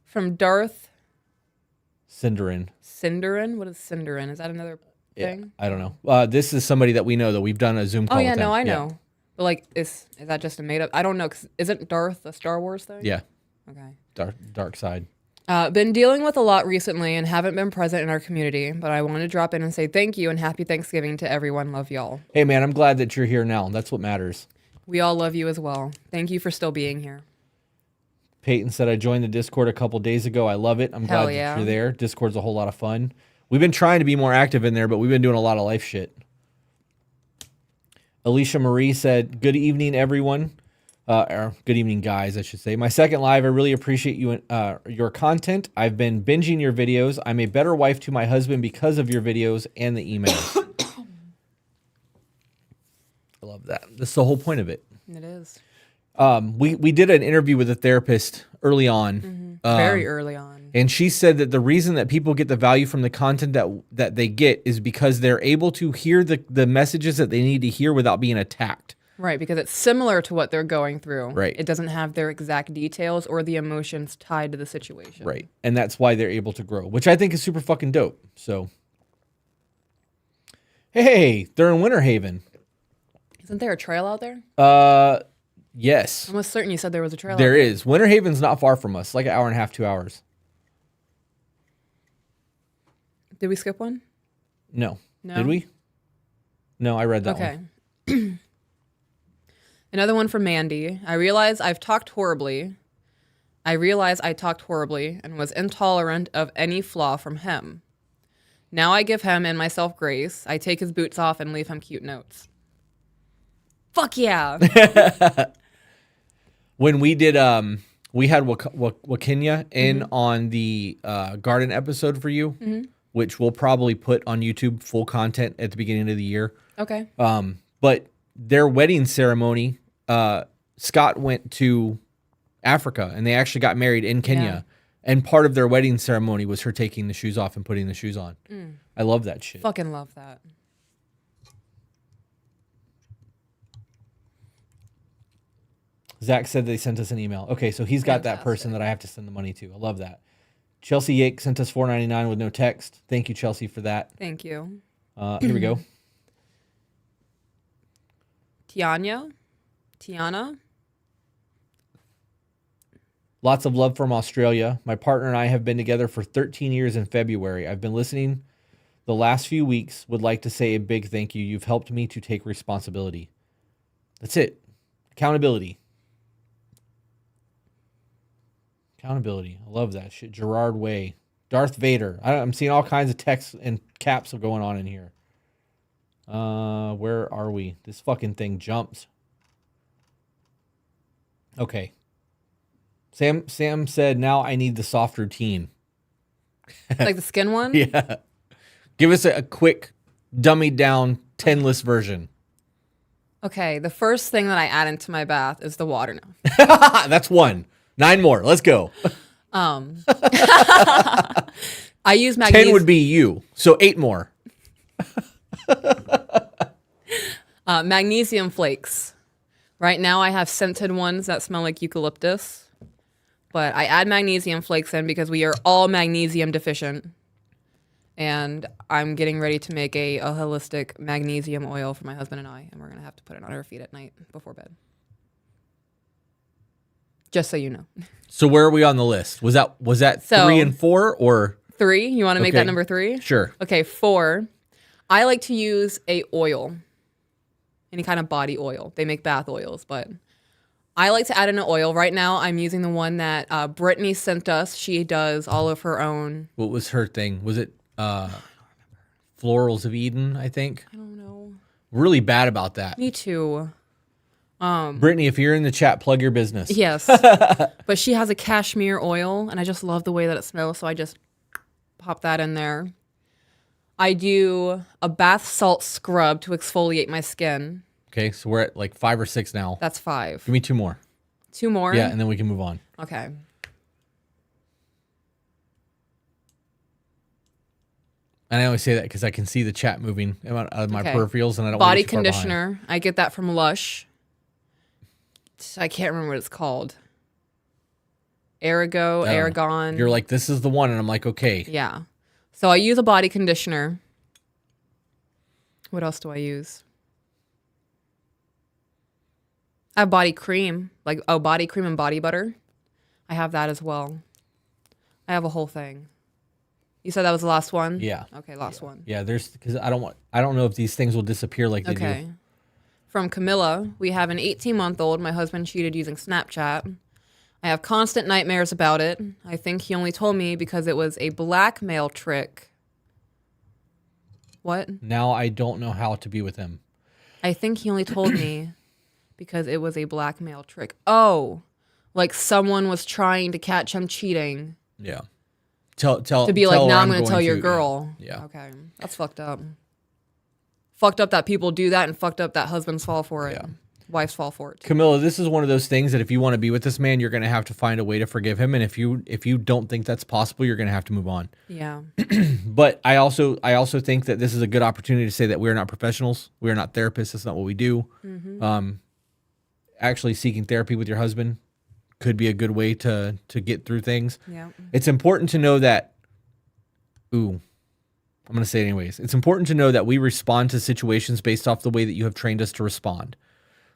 From Darth. Cinderin. Cinderin? What is Cinderin? Is that another thing? Yeah, I don't know. This is somebody that we know that we've done a Zoom call with. Oh, yeah, with no, I them. know. But, like, is that just a made-up? I don't know. Isn't Darth a Star Wars thing? Yeah. Okay. Dark side. Been dealing with a lot recently and haven't been present in our community, but I want to drop in and say thank you and happy Thanksgiving to everyone. Love y'all. Hey, man, I'm glad that you're here now. That's what matters. We all love you as well. Thank you for still being here. Peyton said, I joined the Discord a couple days ago. I love it. I'm glad that you're there. Discord's a whole lot of fun. We've been trying to be more active in there, but we've been doing a lot of life shit. Alicia Marie said, good evening, everyone. Or good evening, guys, I should say. My second live, I really appreciate you your content. I've been binging your videos. I'm a better wife to my husband because of your videos and the emails. I love that. That's the whole point of it. It is. We did an interview with a therapist early on. Mm-hmm. Very early on. And she said that the reason that people get the value from the content that they get is because they're able to hear the messages that they need to hear without being attacked. Right, because it's similar to what they're going through. Right. It doesn't have their exact details or the emotions tied to the situation. Right. And that's why they're able to grow, which I think is super fucking dope. So, hey, they're in Winter Haven. Isn't there a trail out there? Yes. I'm almost certain you said there was a trail There out there. is. Winter Haven's not far from us, like an hour and a half, 2 hours. Did we skip one? No. No? Did we? No, I read that one. Okay. Another one from Mandy. I realize I talked horribly and was intolerant of any flaw from him. Now I give him and myself grace. I take his boots off and leave him cute notes. Fuck yeah. When we did, we had Wakinya in on the garden episode for you, which we'll probably put on YouTube full content at the beginning of the year. Okay. But their wedding ceremony, Scott went to Africa and they actually got married in Kenya. Yeah. And part of their wedding ceremony was her taking the shoes off and putting the shoes on. I love that shit. Fucking love that. Zach said they sent us an email. Okay, so he's got that person that I have to send the money to. I love that. Chelsea Yake sent us $4.99 with no text. Thank you, Chelsea, for that. Thank you. Here we go. Tiana. Lots of love from Australia. My partner and I have been together for 13 years in February. I've been listening the last few weeks. Would like to say a big thank you. You've helped me to take responsibility. That's it. Accountability. Accountability. I love that shit. Gerard Way. Darth Vader. I'm seeing all kinds of texts and caps going on in here. Where are we? This fucking thing jumps. Okay. Sam said, now I need the soft routine. Like the skin one? Yeah. Give us a quick, dummied down, 10-list version. Okay, the first thing that I add into my bath is the water now. That's one. 9 more. Let's go. I use magnesium. 10 would be you. So 8 more. Magnesium flakes. Right now I have scented ones that smell like eucalyptus. But I add magnesium flakes in because we are all magnesium deficient. And I'm getting ready to make a holistic magnesium oil for my husband and I. And we're going to have to put it on our feet at night before bed. Just so you know. So where are we on the list? Was that 3 and 4 or 3? You want to make that number 3? Sure. Okay, 4. I like to use a oil. Any kind of body oil. They make bath oils, but I like to add in an oil. Right now, I'm using the one that Brittany sent us. She does all of her own. What was her thing? Was it Florals of Eden, I think? I don't know. Really bad about that. Me too. Brittany, if you're in the chat, plug your business. Yes. But she has a cashmere oil, and I just love the way that it smells, so I just pop that in there. I do a bath salt scrub to exfoliate my skin. Okay, so we're at like 5 or 6 now. That's 5. Give me 2 more. 2 more? Yeah, and then we can move on. Okay. And I always say that because I can see the chat moving out of my Okay. peripherals, and I don't Body want to get too far behind. conditioner. I get that from Lush. I can't remember what it's called. Aragon. You're like, this is the one, and I'm like, okay. Yeah. So I use a body conditioner. What else do I use? I have body cream. Body cream and body butter. I have that as well. I have a whole thing. You said that was the last one? Yeah. Okay, last one. Yeah, because I don't know if these things will disappear like they do. From Camilla, we have an 18-month-old. My husband cheated using Snapchat. I have constant nightmares about it. I think he only told me because it was a blackmail trick. What? Now I don't know how to be with him. I think he only told me because it was a blackmail trick. Oh, like someone was trying to catch him cheating. Yeah. To be like, now I'm going to tell your to, girl. Yeah. Okay. That's fucked up. Fucked up that people do that and fucked up that husbands fall for it. Yeah. wives fall for it. Camilla, this is one of those things that if you want to be with this man, you're going to have to find a way to forgive him. And if you don't think that's possible, you're going to have to move on. Yeah. But I also think that this is a good opportunity to say that we're not professionals. We are not therapists. That's not what we do. Actually seeking therapy with your husband could be a good way to get through things. Yeah. It's important to know that, I'm going to say it anyways. It's important to know that we respond to situations based off the way that you have trained us to respond.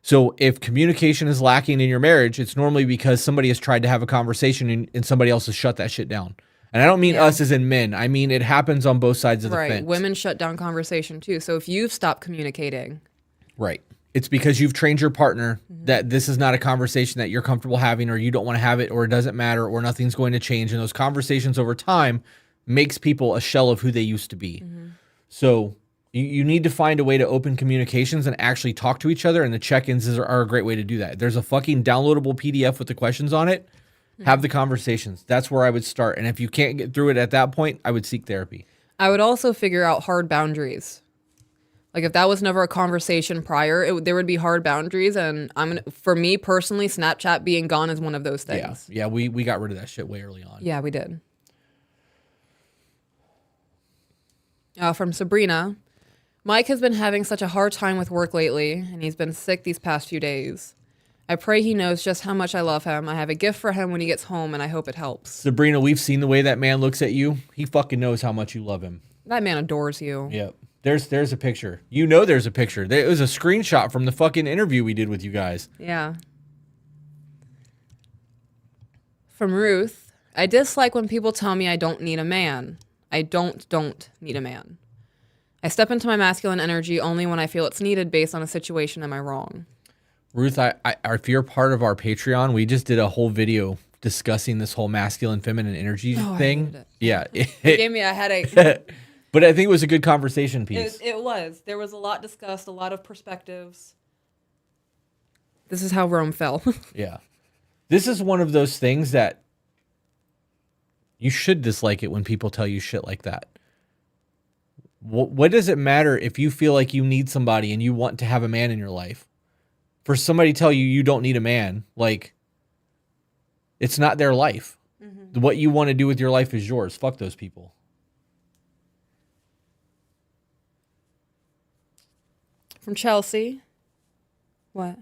So if communication is lacking in your marriage, it's normally because somebody has tried to have a conversation and somebody else has shut that shit down. And I don't mean us as in men. I mean, it happens on both sides of the fence. Women shut down conversation too. So if you've stopped communicating. Right. It's because you've trained your partner that this is not a conversation that you're comfortable having, or you don't want to have it, or it doesn't matter, or nothing's going to change. And those conversations over time makes people a shell of who they used to be. So you need to find a way to open communications and actually talk to each other. And the check-ins are a great way to do that. There's a fucking downloadable PDF with the questions on it. Have the conversations. That's where I would start. And if you can't get through it at that point, I would seek therapy. I would also figure out hard boundaries. Like if that was never a conversation prior, there would be hard boundaries. And for me personally, Snapchat being gone is one of those things. Yeah, we got rid of that shit way early on. Yeah, we did. From Sabrina, Mike has been having such a hard time with work lately, and he's been sick these past few days. I pray he knows just how much I love him. I have a gift for him when he gets home, and I hope it helps. Sabrina, we've seen the way that man looks at you. He fucking knows how much you love him. That man adores you. Yep. There's a picture. You know there's a picture. It was a screenshot from the fucking interview we did with you guys. Yeah. From Ruth, I dislike when people tell me I don't need a man. I don't need a man. I step into my masculine energy only when I feel it's needed based on a situation. Am I wrong? Ruth, if you're part of our Patreon, we just did a whole video discussing this whole masculine, feminine energy thing. I hated it. Yeah. It gave me a headache. But I think it was a good conversation piece. It was. There was a lot discussed, a lot of perspectives. This is how Rome fell. Yeah. This is one of those things that you should dislike it when people tell you shit like that. What does it matter if you feel like you need somebody and you want to have a man in your life? For somebody to tell you you don't need a man, like, it's not their life. What you want to do with your life is yours. Fuck those people. From Chelsea. What?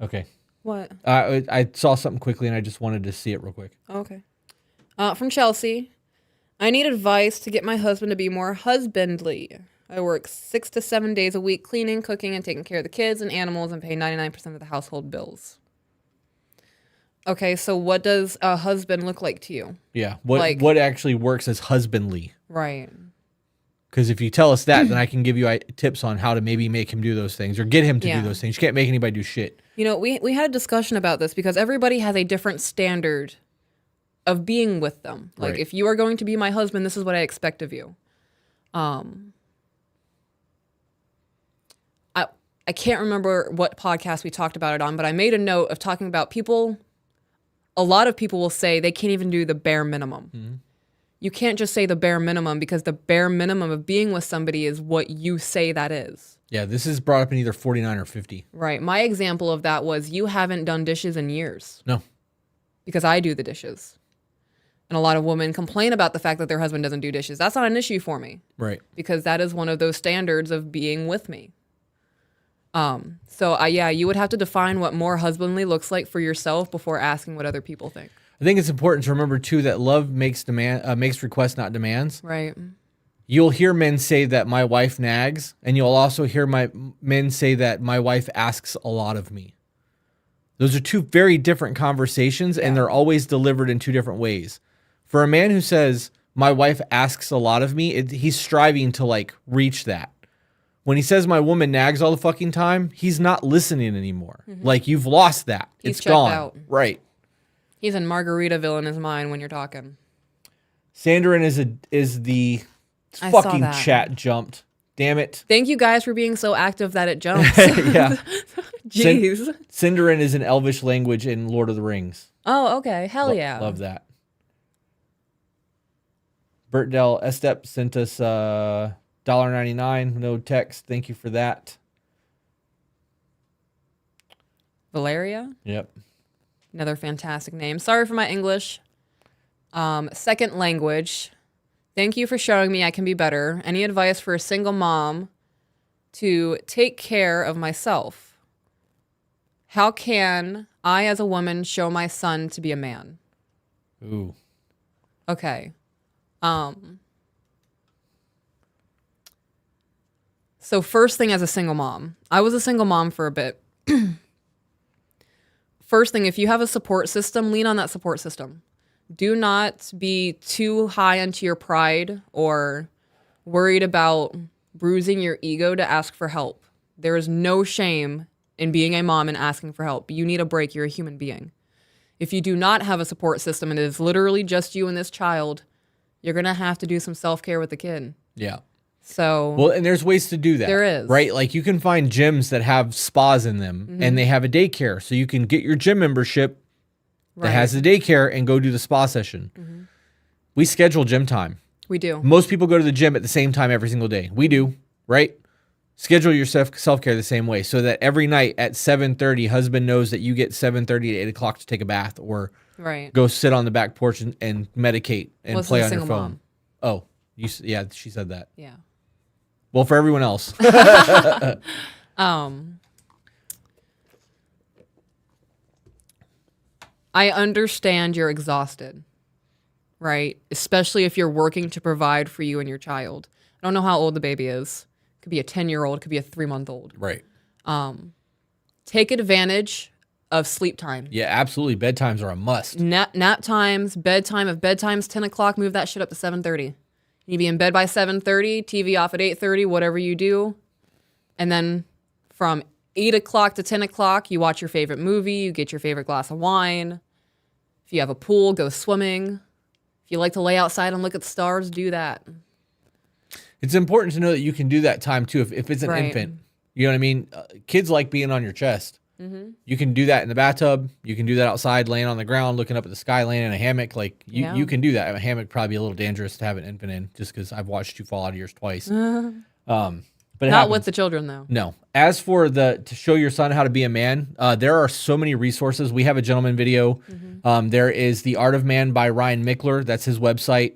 Okay. What? I saw something quickly and I just wanted to see it real quick. Okay. From Chelsea. I need advice to get my husband to be more husbandly. I work 6 to 7 days a week cleaning, cooking, and taking care of the kids and animals and pay 99% of the household bills. Okay, so what does a husband look like to you? Yeah. What actually works as husbandly? Right. Because if you tell us that, then I can give you tips on how to maybe make him do those things or get him to do those things. You can't make anybody do shit. You know, we had a discussion about this because everybody has a different standard of being with them. Like, if you are going to be my husband, this is what I expect of you. I can't remember what podcast we talked about it on, but I made a note of talking about people. A lot of people will say they can't even do the bare minimum. You can't just say the bare minimum because the bare minimum of being with somebody is what you say that is. Yeah, this is brought up in either 49 or 50. Right. My example of that was you haven't done dishes in years. No. Because I do the dishes. And a lot of women complain about the fact that their husband doesn't do dishes. That's not an issue for me. Right. Because that is one of those standards of being with me. You would have to define what more husbandly looks like for yourself before asking what other people think. I think it's important to remember too that love makes requests, not demands. Right. You'll hear men say that my wife nags, and you'll also hear men say that my wife asks a lot of me. Those are two very different conversations, and they're always delivered in two different ways. For a man who says my wife asks a lot of me, he's striving to like reach that. When he says my woman nags all the fucking time, he's not listening anymore. Like, you've lost that. He's it's gone. out. Right. He's in Margaritaville in his mind when you're talking. Sandarin is the fucking chat jumped. Damn it. Thank you guys for being so active that it jumps. Yeah. Jeez. Sindarin is an Elvish language in Lord of the Rings. Oh, okay. Hell yeah. Love that. Bert Dell Estep sent us $1.99. No text. Thank you for that. Valeria. Yep. Another fantastic name. Sorry for my English. Second language. Thank you for showing me I can be better. Any advice for a single mom to take care of myself? How can I, as a woman, show my son to be a man? Ooh. Okay. So first thing, as a single mom, I was a single mom for a bit. First thing, if you have a support system, lean on that support system. Do not be too high into your pride or worried about bruising your ego to ask for help. There is no shame in being a mom and asking for help. You need a break. You're a human being. If you do not have a support system and it is literally just you and this child, you're going to have to do some self-care with the kid. Yeah. So, well, and there's ways to do that. There is. Right? Like you can find gyms that have spas in them and they have a daycare. So you can get your gym membership that has the daycare and go do the spa session. We schedule gym time. We do. Most people go to the gym at the same time every single day. We do, right? Schedule your self-care the same way so that every night at 7:30, husband knows that you get 7:30 to 8 o'clock to take a bath or go sit on the back porch and medicate and play on your phone. Mom. Oh, yeah, she said that. Yeah. Well, for everyone else. I understand you're exhausted, right? Especially if you're working to provide for you and your child. I don't know how old the baby is. Could be a 10-year-old, could be a 3-month-old. Right. Take advantage of sleep time. Yeah, absolutely. Bedtimes are a must. Nap times, bedtime. If bedtime's 10 o'clock, move that shit up to 7:30. You be in bed by 7:30, TV off at 8:30, whatever you do. And then from 8 o'clock to 10 o'clock, you watch your favorite movie, you get your favorite glass of wine. If you have a pool, go swimming. If you like to lay outside and look at the stars, do that. It's important to know that you can do that time too if it's an infant. You know what I mean? Kids like being on your chest. You can do that in the bathtub. You can do that outside, laying on the ground, looking up at the sky, laying in a hammock. Like you can do that. A hammock probably a little dangerous to have an infant in, just because I've watched you fall out of yours twice. But not with the children though. No. As for to show your son how to be a man, there are so many resources. We have a gentleman video. There is The Art of Man by Ryan Mickler. That's his website.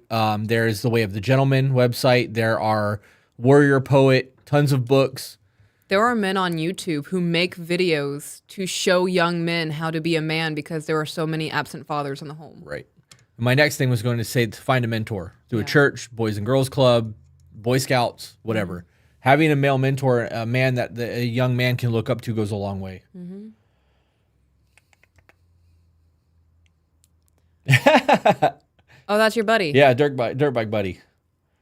There is The Way of the Gentleman website. There are Warrior Poet, tons of books. There are men on YouTube who make videos to show young men how to be a man because there are so many absent fathers in the home. Right. My next thing was going to say to find a mentor through a church, Boys and Girls Club, Boy Scouts, whatever. Having a male mentor, a man that a young man can look up to, goes a long way. Oh, that's your buddy. Yeah, dirt bike buddy.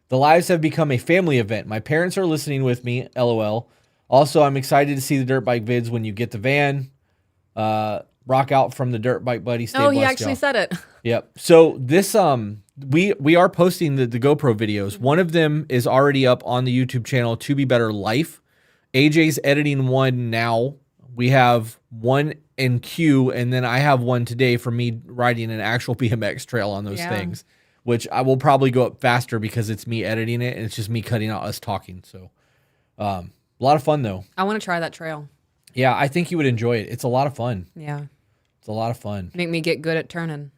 The lives have become a family event. My parents are listening with me, LOL. Also, I'm excited to see the dirt bike vids when you get the van. Rock out from the dirt bike buddy. Stay blessed, he actually said it. Yep. So this we are posting the GoPro videos. One of them is already up on the YouTube channel, To Be Better Life. AJ's editing one now. We have one in queue, and then I have one today for me riding an actual BMX trail on those things, which I will probably go up faster because it's me editing it and it's just me cutting out us talking. So a lot of fun though. I want to try that trail. Yeah, I think you would enjoy it. It's a lot of fun. Yeah. It's a lot of fun. Make me get good at turning.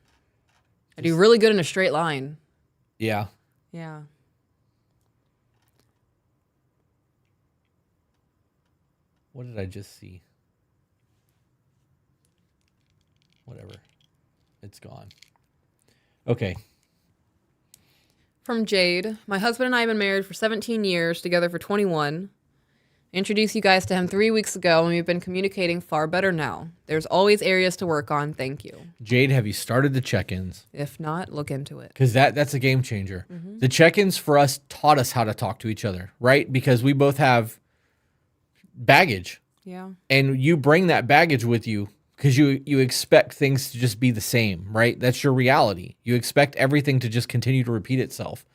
I do really good in a straight line. Yeah. Yeah. What did I just see? Whatever. It's gone. Okay. From Jade. My husband and I have been married for 17 years, together for 21. Introduced you guys to him 3 weeks ago, and we've been communicating far better now. There's always areas to work on. Thank you. Jade, have you started the check-ins? If not, look into it. Because that's a game changer. The check-ins for us taught us how to talk to each other, right? Because we both have baggage. Yeah. And you bring that baggage with you because you expect things to just be the same, right? That's your reality. You expect everything to just continue to repeat itself.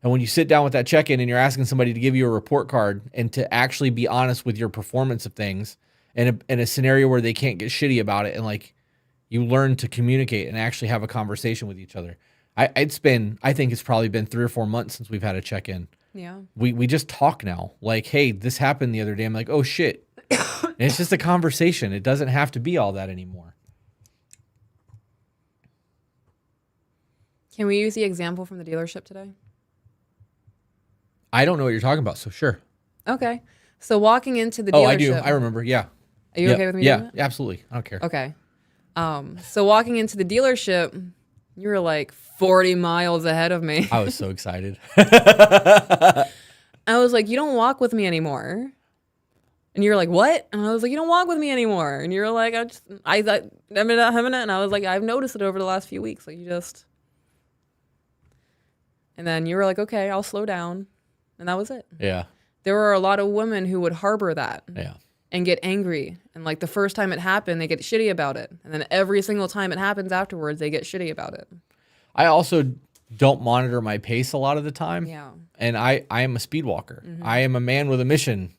And when you sit down with that check-in and you're asking somebody to give you a report card and to actually be honest with your performance of things in a scenario where they can't get shitty about it, and like you learn to communicate and actually have a conversation with each other. I think it's probably been 3 or 4 months since we've had a check-in. Yeah. We just talk now. Like, hey, this happened the other day. I'm like, oh shit. And it's just a conversation. It doesn't have to be all that anymore. Can we use the example from the dealership today? I don't know what you're talking about, so sure. Okay. So walking into the dealership. Oh, I do. I remember. Yeah. Are you okay with me doing that? Yeah, absolutely. I don't care. Okay. So walking into the dealership, you were like 40 miles ahead of me. I was so excited. I was like, you don't walk with me anymore. And you were like, what? And I was like, you don't walk with me anymore. And you were like, I thought, and I was like, I've noticed it over the last few weeks. Like you just, and then you were like, okay, I'll slow down. And that was it. Yeah. There were a lot of women who would harbor that. Yeah. And get angry. And like the first time it happened, they get shitty about it. And then every single time it happens afterwards, they get shitty about it. I also don't monitor my pace a lot of the time. Yeah. And I am a speed walker. I am a man with a mission.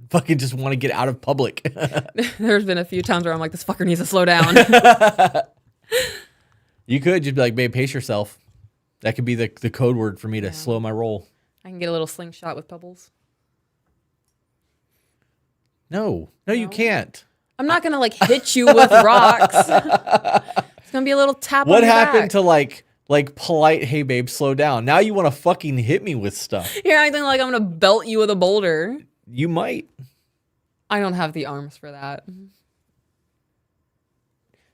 Fucking just want to get out of public. There's been a few times where I'm like, this fucker needs to slow down. You could just be like, babe, pace yourself. That could be the code word for me to slow my roll. I can get a little slingshot with pebbles. No, you can't. I'm not going to like hit you with rocks. It's going to be a little tap What on the happened back. to like polite, hey babe, slow down. Now you want to fucking hit me with stuff. You're acting like I'm going to belt you with a boulder. You might. I don't have the arms for that.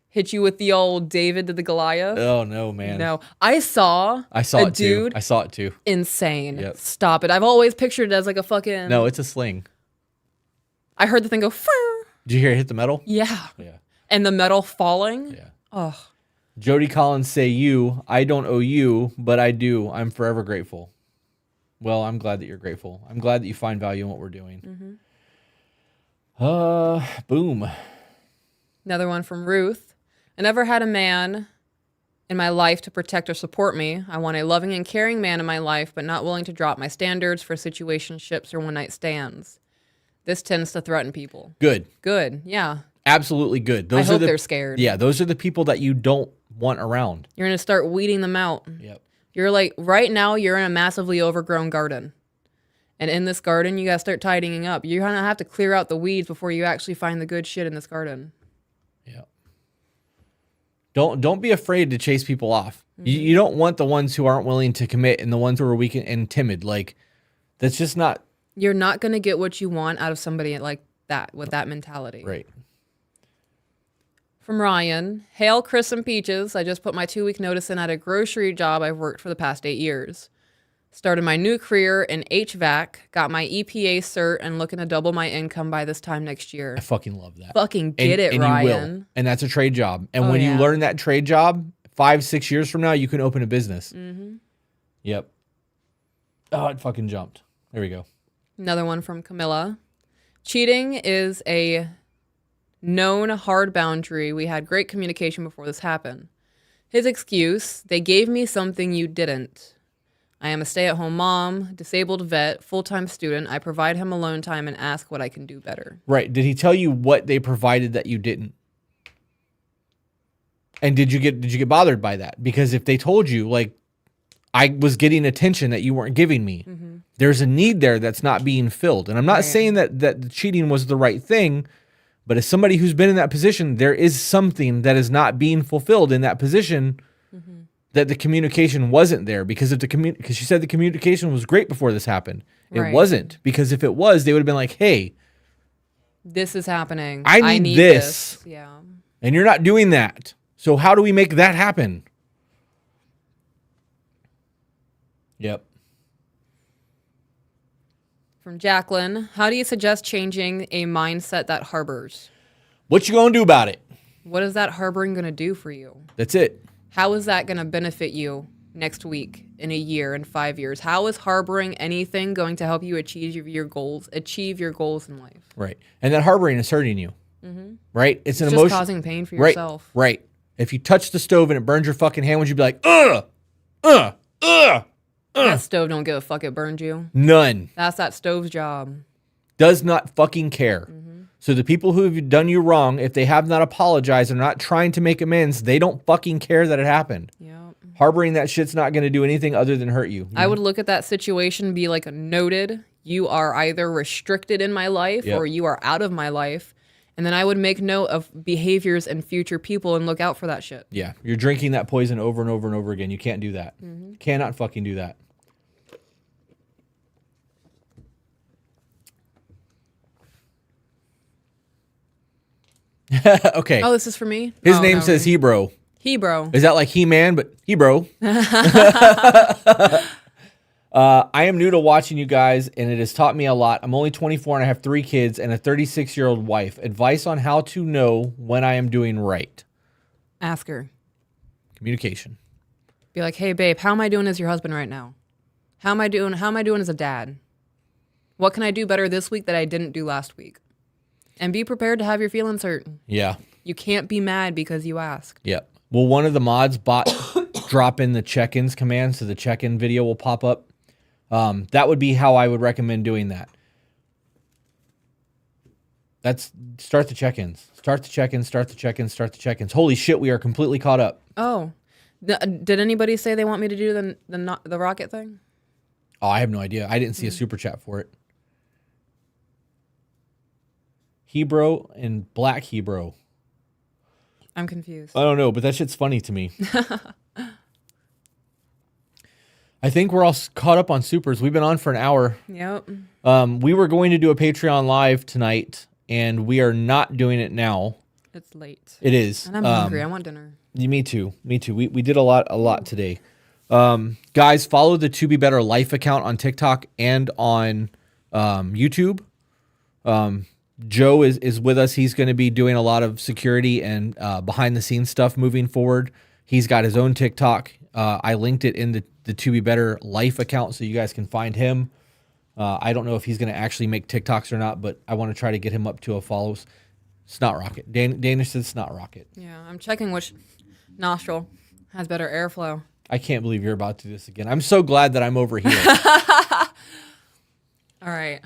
Hit you with the old David to the Goliath. Oh no, man. No. I saw it dude too. I saw it too. insane. Yep. Stop it. I've always pictured it as like a fucking... No, it's a sling. I heard the thing go... Frr. Did you hear it hit the metal? Yeah. Yeah. And the metal falling. Yeah. Oh. Jody Collins say you. I don't owe you, but I do. I'm forever grateful. Well, I'm glad that you're grateful. I'm glad that you find value in what we're doing. Boom. Another one from Ruth. I never had a man in my life to protect or support me. I want a loving and caring man in my life, but not willing to drop my standards for situationships or one-night stands. This tends to threaten people. Good. Good. Yeah. Absolutely good. Those I are hope they're scared. Yeah, those are the people that you don't want around. You're going to start weeding them out. Yep. You're like, right now, you're in a massively overgrown garden. And in this garden, you got to start tidying up. You're going to have to clear out the weeds before you actually find the good shit in this garden. Yeah. Don't be afraid to chase people off. You don't want the ones who aren't willing to commit and the ones who are weak and timid. Like, that's just not... You're not going to get what you want out of somebody like that, with that mentality. Right. From Ryan, hail Chris and Peaches. I just put my 2-week notice in at a grocery job I've worked for the past 8 years. Started my new career in HVAC, got my EPA cert, and looking to double my income by this time next year. I fucking love that. Fucking get it, and Ryan. You will. And that's a trade job. And when you learn that trade job, 5-6 years from now, you can open a business. Yep. Oh, it fucking jumped. There we go. Another one from Camilla. Cheating is a known hard boundary. We had great communication before this happened. His excuse, they gave me something you didn't. I am a stay-at-home mom, disabled vet, full-time student. I provide him alone time and ask what I can do better. Right. Did he tell you what they provided that you didn't? And did you get bothered by that? Because if they told you, like, I was getting attention that you weren't giving me, there's a need there that's not being filled. And I'm not saying that the cheating was the right thing, but as somebody who's been in that position, there is something that is not being fulfilled in that position, that the communication wasn't there. Because because she said the communication was great before this happened. It wasn't. Because if it was, they would have been like, hey, this is happening. I need this. Yeah. And you're not doing that. So how do we make that happen? Yep. From Jacqueline, how do you suggest changing a mindset that harbors? What you gonna do about it? What is that harboring going to do for you? That's it. How is that going to benefit you next week, in a year, in 5 years? How is harboring anything going to help you achieve your goals in life? Right. And that harboring is hurting you. Right? It's an just emotion. causing pain for yourself. Right. If you touch the stove and it burns your fucking hand, would you be like, That stove don't give a fuck, it burned you. None. That's that stove's job. Does not fucking care. So the people who have done you wrong, if they have not apologized and are not trying to make amends, they don't fucking care that it happened. Yeah. Harboring that shit's not going to do anything other than hurt you. I would look at that situation and be like, noted. you are either restricted in my life or you are out of my life. And then I would make note of behaviors and future people and look out for that shit. Yeah. You're drinking that poison over and over and over again. You can't do that. Cannot fucking do that. Okay. Oh, this is for me? His name says Hebro. Hebro. Is that like He-Man, but Hebro? I am new to watching you guys, and it has taught me a lot. I'm only 24 and I have 3 kids and a 36-year-old wife. Advice on how to know when I am doing right. Ask her. Communication. Be like, hey, babe, how am I doing as your husband right now? How am I doing as a dad? What can I do better this week that I didn't do last week? And be prepared to have your feelings hurt. Yeah. You can't be mad because you asked. Yep. Well, one of the mods drop in the check-ins command, so the check-in video will pop up. That would be how I would recommend doing that. Start the check-ins. Start the check-ins, start the check-ins, start the check-ins. Holy shit, we are completely caught up. Oh. Did anybody say they want me to do the rocket thing? Oh, I have no idea. I didn't see a super chat for it. Hebro and Black Hebro. I'm confused. I don't know, but that shit's funny to me. I think we're all caught up on supers. We've been on for an hour. Yep. We were going to do a Patreon live tonight, and we are not doing it now. It's late. It is. And I'm hungry. I want dinner. Me too. Me too. We did a lot today. Guys, follow the To Be Better Life account on TikTok and on YouTube. Joe is with us. He's going to be doing a lot of security and behind the scenes stuff moving forward. He's got his own TikTok. I linked it in the To Be Better Life account so you guys can find him. I don't know if he's going to actually make TikToks or not, but I want to try to get him up to a follows. Snot Rocket. Danish said Snot Rocket. Yeah, I'm checking which nostril has better airflow. I can't believe you're about to do this again. I'm so glad that I'm over here. All right.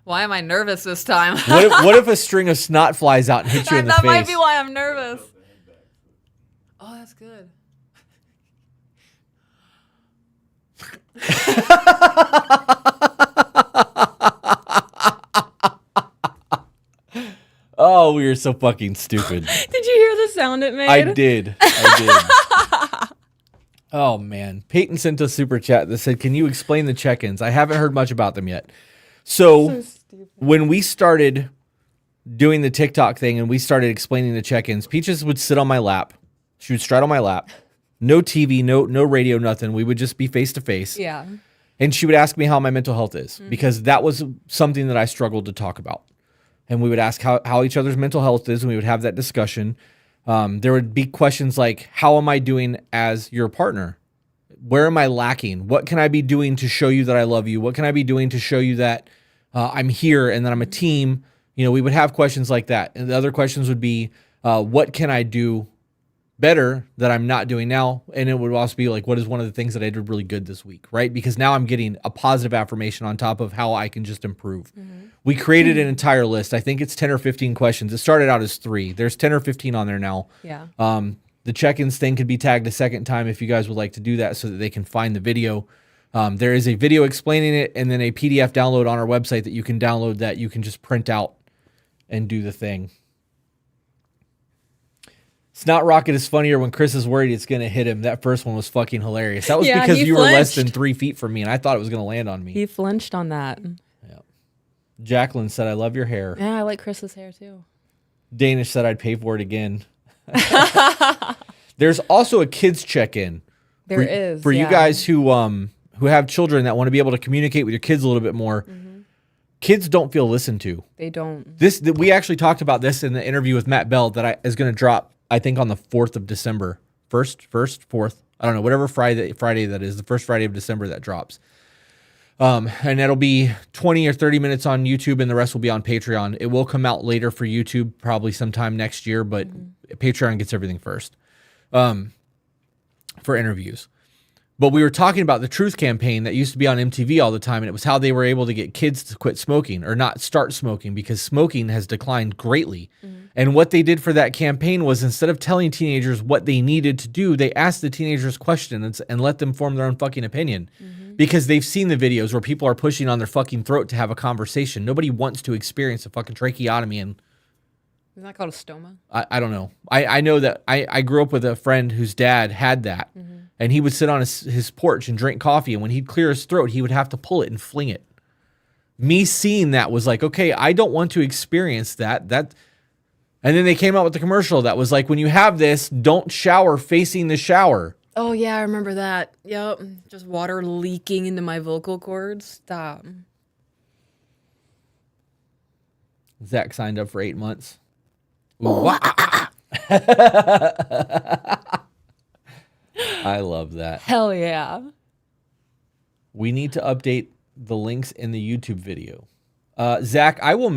Why am I nervous this time? What if a string of snot flies out and hits you in the face? That might be why I'm nervous. Oh, that's good. Oh, we are so fucking stupid. Did you hear the sound it made? I did. Oh, man. Peyton sent a super chat that said, can you explain the check-ins? I haven't heard much about them yet. So when we started doing the TikTok thing and we started explaining the check-ins, Peaches would sit on my lap. She would strut on my lap. No TV, no radio, nothing. We would just be face-to-face. Yeah. And she would ask me how my mental health is because that was something that I struggled to talk about. And we would ask how each other's mental health is, and we would have that discussion. There would be questions like, how am I doing as your partner? Where am I lacking? What can I be doing to show you that I love you? What can I be doing to show you that I'm here and that I'm a team? You know, we would have questions like that. And the other questions would be, what can I do better that I'm not doing now? And it would also be like, what is one of the things that I did really good this week, right? Because now I'm getting a positive affirmation on top of how I can just improve. We created an entire list. I think it's 10 or 15 questions. It started out as 3. There's 10 or 15 on there now. Yeah. The check-ins thing could be tagged a second time if you guys would like to do that so that they can find the video. There is a video explaining it and then a PDF download on our website that you can download that you can just print out and do the thing. Snot Rocket is funnier when Chris is worried it's going to hit him. That first one was fucking hilarious. That was because you were less than 3 feet from me, and I thought it was going to land on me. He flinched on that. Yeah. Jacqueline said, I love your hair. Yeah, I like Chris's hair, too. Danish said, I'd pay for it again. There's also a kids check-in. There is. For you guys who have children that want to be able to communicate with your kids a little bit more. Kids don't feel listened to. They don't. We actually talked about this in the interview with Matt Bell that is going to drop, I think, on the 4th of December. 4th. I don't know, whatever Friday that is, the first Friday of December that drops. And it'll be 20 or 30 minutes on YouTube, and the rest will be on Patreon. It will come out later for YouTube, probably sometime next year, but Patreon gets everything first for interviews. But we were talking about the Truth campaign that used to be on MTV all the time, and it was how they were able to get kids to quit smoking or not start smoking because smoking has declined greatly. And what they did for that campaign was instead of telling teenagers what they needed to do, they asked the teenagers questions and let them form their own fucking opinion. because they've seen the videos where people are pushing on their fucking throat to have a conversation. Nobody wants to experience a fucking tracheotomy. And isn't that called a stoma? I don't know. I know that I grew up with a friend whose dad had that, and he would sit on his porch and drink coffee, and when he'd clear his throat, he would have to pull it and fling it. Me seeing that was like, okay, I don't want to experience that. And then they came out with the commercial that was like, when you have this, don't shower facing the shower. Oh, yeah, I remember that. Yep. Just water leaking into my vocal cords. Stop. Zach signed up for 8 months. Ooh, I love that. Hell yeah. We need to update the links in the YouTube video. Zach, I will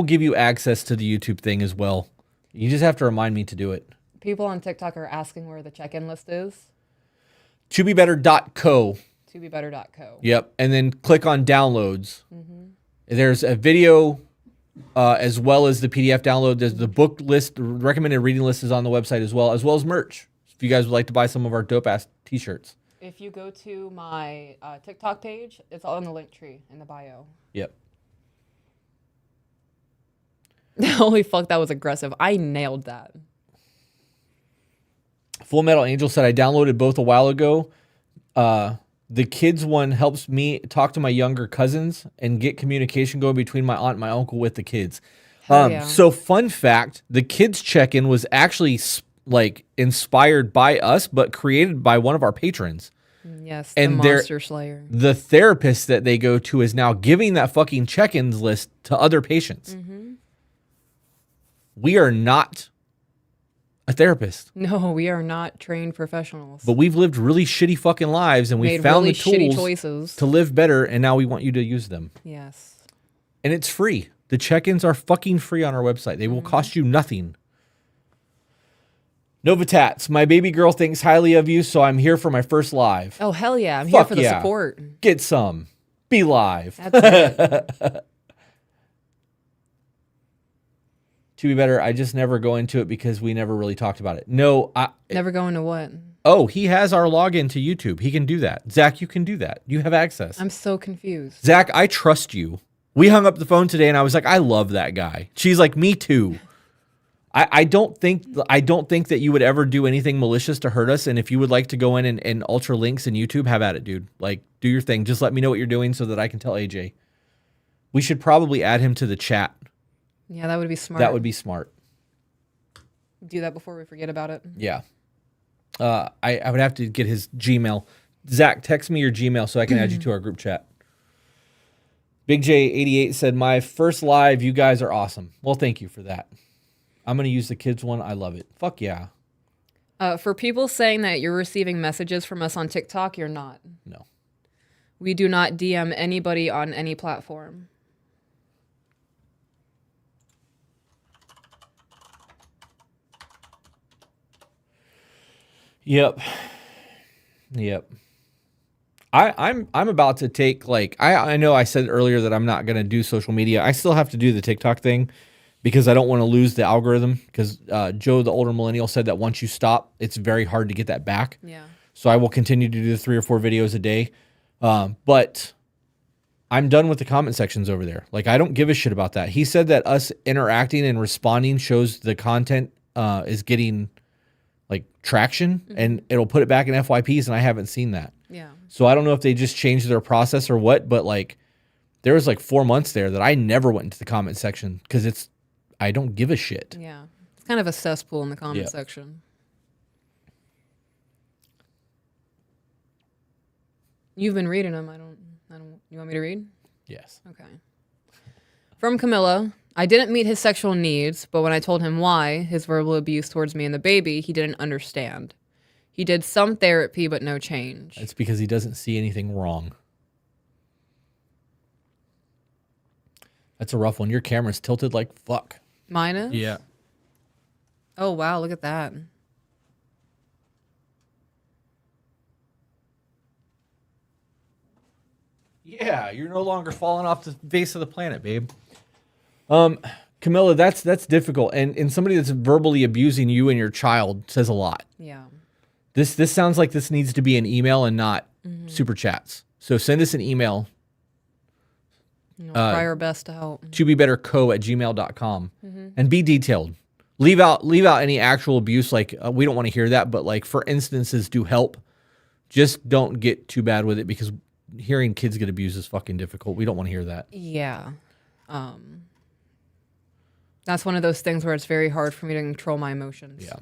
give you access to the YouTube thing as well. You just have to remind me to do it. People on TikTok are asking where the check-in list is. tobebetter.co. tobebetter.co. Yep. And then click on downloads. There's a video as well as the PDF download. There's the book list, the recommended reading list is on the website as well as merch. If you guys would like to buy some of our dope-ass t-shirts. If you go to my TikTok page, it's all in the link tree in the bio. Yep. Holy fuck, that was aggressive. I nailed that. Full Metal Angel said, I downloaded both a while ago. The kids one helps me talk to my younger cousins and get communication going between my aunt and my uncle with the kids. Yeah. So fun fact, the kids check-in was actually like inspired by us, but created by one of our patrons. Yes, and the Monster Slayer. The therapist that they go to is now giving that fucking check-ins list to other patients. We are not a therapist. No, we are not trained professionals. But we've lived really shitty fucking lives, and we found really the tools choices to live better, and now we want you to use them. Yes. And it's free. The check-ins are fucking free on our website. They will cost you nothing. Novatats, my baby girl thinks highly of you, so I'm here for my first live. Oh, hell yeah. I'm here for the support. Get some. Be live. That's it. To be better, I just never go into it because we never really talked about it. No, Never go into what? Oh, he has our login to YouTube. He can do that. Zach, you can do that. You have access. I'm so confused. Zach, I trust you. We hung up the phone today, and I was like, I love that guy. She's like, me too. I don't think that you would ever do anything malicious to hurt us. And if you would like to go in and alter links in YouTube, have at it, dude. Like, do your thing. Just let me know what you're doing so that I can tell AJ. We should probably add him to the chat. Yeah, that would be smart. That would be smart. Do that before we forget about it. Yeah. I would have to get his Gmail. Zach, text me your Gmail so I can add you to our group chat. Big J88 said, my first live, you guys are awesome. Well, thank you for that. I'm going to use the kids one. I love it. Fuck yeah. For people saying that you're receiving messages from us on TikTok, you're not. No. We do not DM anybody on any platform. Yep. I'm about to take, like, I know I said earlier that I'm not going to do social media. I still have to do the TikTok thing because I don't want to lose the algorithm, because Joe, the older millennial, said that once you stop, it's very hard to get that back. Yeah. So I will continue to do the 3 or 4 videos a day. But I'm done with the comment sections over there. Like, I don't give a shit about that. He said that us interacting and responding shows the content is getting, like, traction, and it'll put it back in FYPs, and I haven't seen that. Yeah. So I don't know if they just changed their process or what, but, like, there was like 4 months there that I never went into the comment section because I don't give a shit. Yeah. It's kind of a cesspool in the comment section. You've been reading them. I don't, you want me to read? Yes. Okay. From Camilla, I didn't meet his sexual needs, but when I told him why, his verbal abuse towards me and the baby, he didn't understand. He did some therapy, but no change. It's because he doesn't see anything wrong. That's a rough one. Your camera's tilted like fuck. Mine is? Yeah. Oh, wow. Look at that. Yeah, you're no longer falling off the face of the planet, babe. Camilla, that's difficult. And somebody that's verbally abusing you and your child says a lot. Yeah. This sounds like this needs to be an email and not super chats. So send us an email. We'll try our best to help. tobebetterco@gmail.com and be detailed. Leave out any actual abuse. Like we don't want to hear that, but like for instances do help. Just don't get too bad with it because hearing kids get abused is fucking difficult. We don't want to hear that. Yeah. That's one of those things where it's very hard for me to control my emotions. Yeah.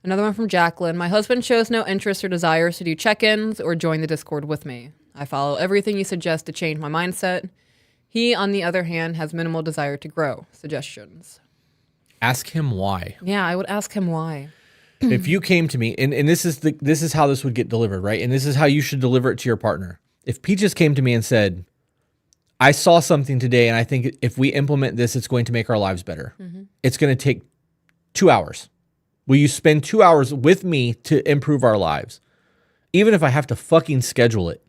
Another one from Jacqueline. My husband shows no interest or desires to do check-ins or join the Discord with me. I follow everything you suggest to change my mindset. He, on the other hand, has minimal desire to grow. Suggestions. Ask him why. Yeah, I would ask him why. If you came to me, and this is how this would get delivered, right? And this is how you should deliver it to your partner. If Peaches came to me and said, I saw something today, and I think if we implement this, it's going to make our lives better. It's going to take 2 hours. Will you spend 2 hours with me to improve our lives? Even if I have to fucking schedule it,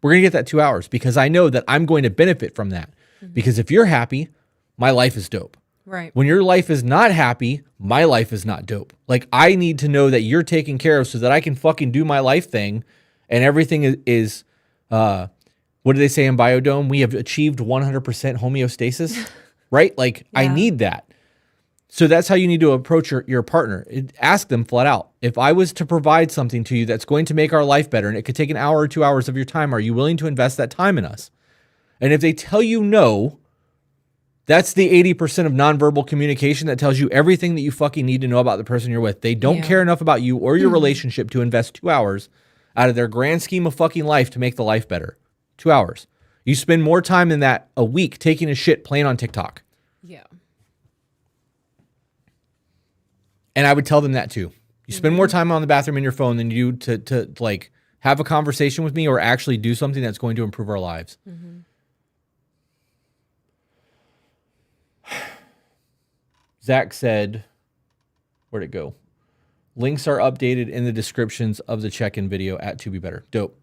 we're going to get that 2 hours because I know that I'm going to benefit from that. Because if you're happy, my life is dope. Right. When your life is not happy, my life is not dope. Like I need to know that you're taken care of so that I can fucking do my life thing and everything is what do they say in Biodome? We have achieved 100% homeostasis, right? Like I need that. So that's how you need to approach your partner. Ask them flat out. If I was to provide something to you that's going to make our life better and it could take an hour or 2 hours of your time, are you willing to invest that time in us? And if they tell you no, that's the 80% of nonverbal communication that tells you everything that you fucking need to know about the person you're with. They don't care enough about you or your relationship to invest 2 hours out of their grand scheme of fucking life to make the life better. 2 hours. You spend more time than that a week taking a shit playing on TikTok. Yeah. And I would tell them that too. You spend more time on the bathroom in your phone than you do to like have a conversation with me or actually do something that's going to improve our lives. Zach said, where'd it go? Links are updated in the descriptions of the check-in video at To Be Better. Dope.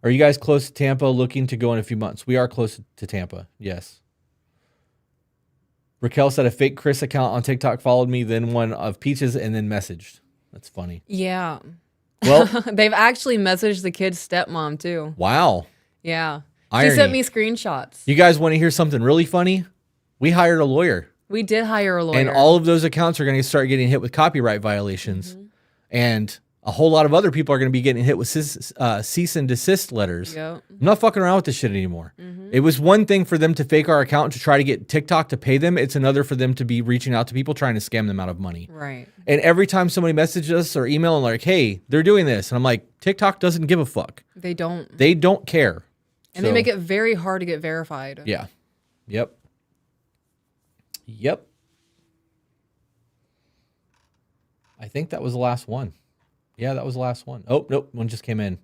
Are you guys close to Tampa, looking to go in a few months? We are close to Tampa, yes. Raquel said a fake Chris account on TikTok followed me, then one of Peaches, and then messaged. That's funny. Yeah. Well, they've actually messaged the kid's stepmom too. Wow. Yeah. Irony. She sent me screenshots. You guys want to hear something really funny? We hired a lawyer. We did hire a lawyer. And all of those accounts are going to start getting hit with copyright violations. And a whole lot of other people are going to be getting hit with cease and desist letters. Yep. I'm not fucking around with this shit anymore. It was one thing for them to fake our account to try to get TikTok to pay them. It's another for them to be reaching out to people trying to scam them out of money. Right. And every time somebody messages us or email and like, hey, they're doing this. And I'm like, TikTok doesn't give a fuck. They don't. They don't care. And they make it very hard to get verified. Yeah. Yep. Yep. I think that was the last one. Yeah, that was the last one. Oh, nope. One just came in.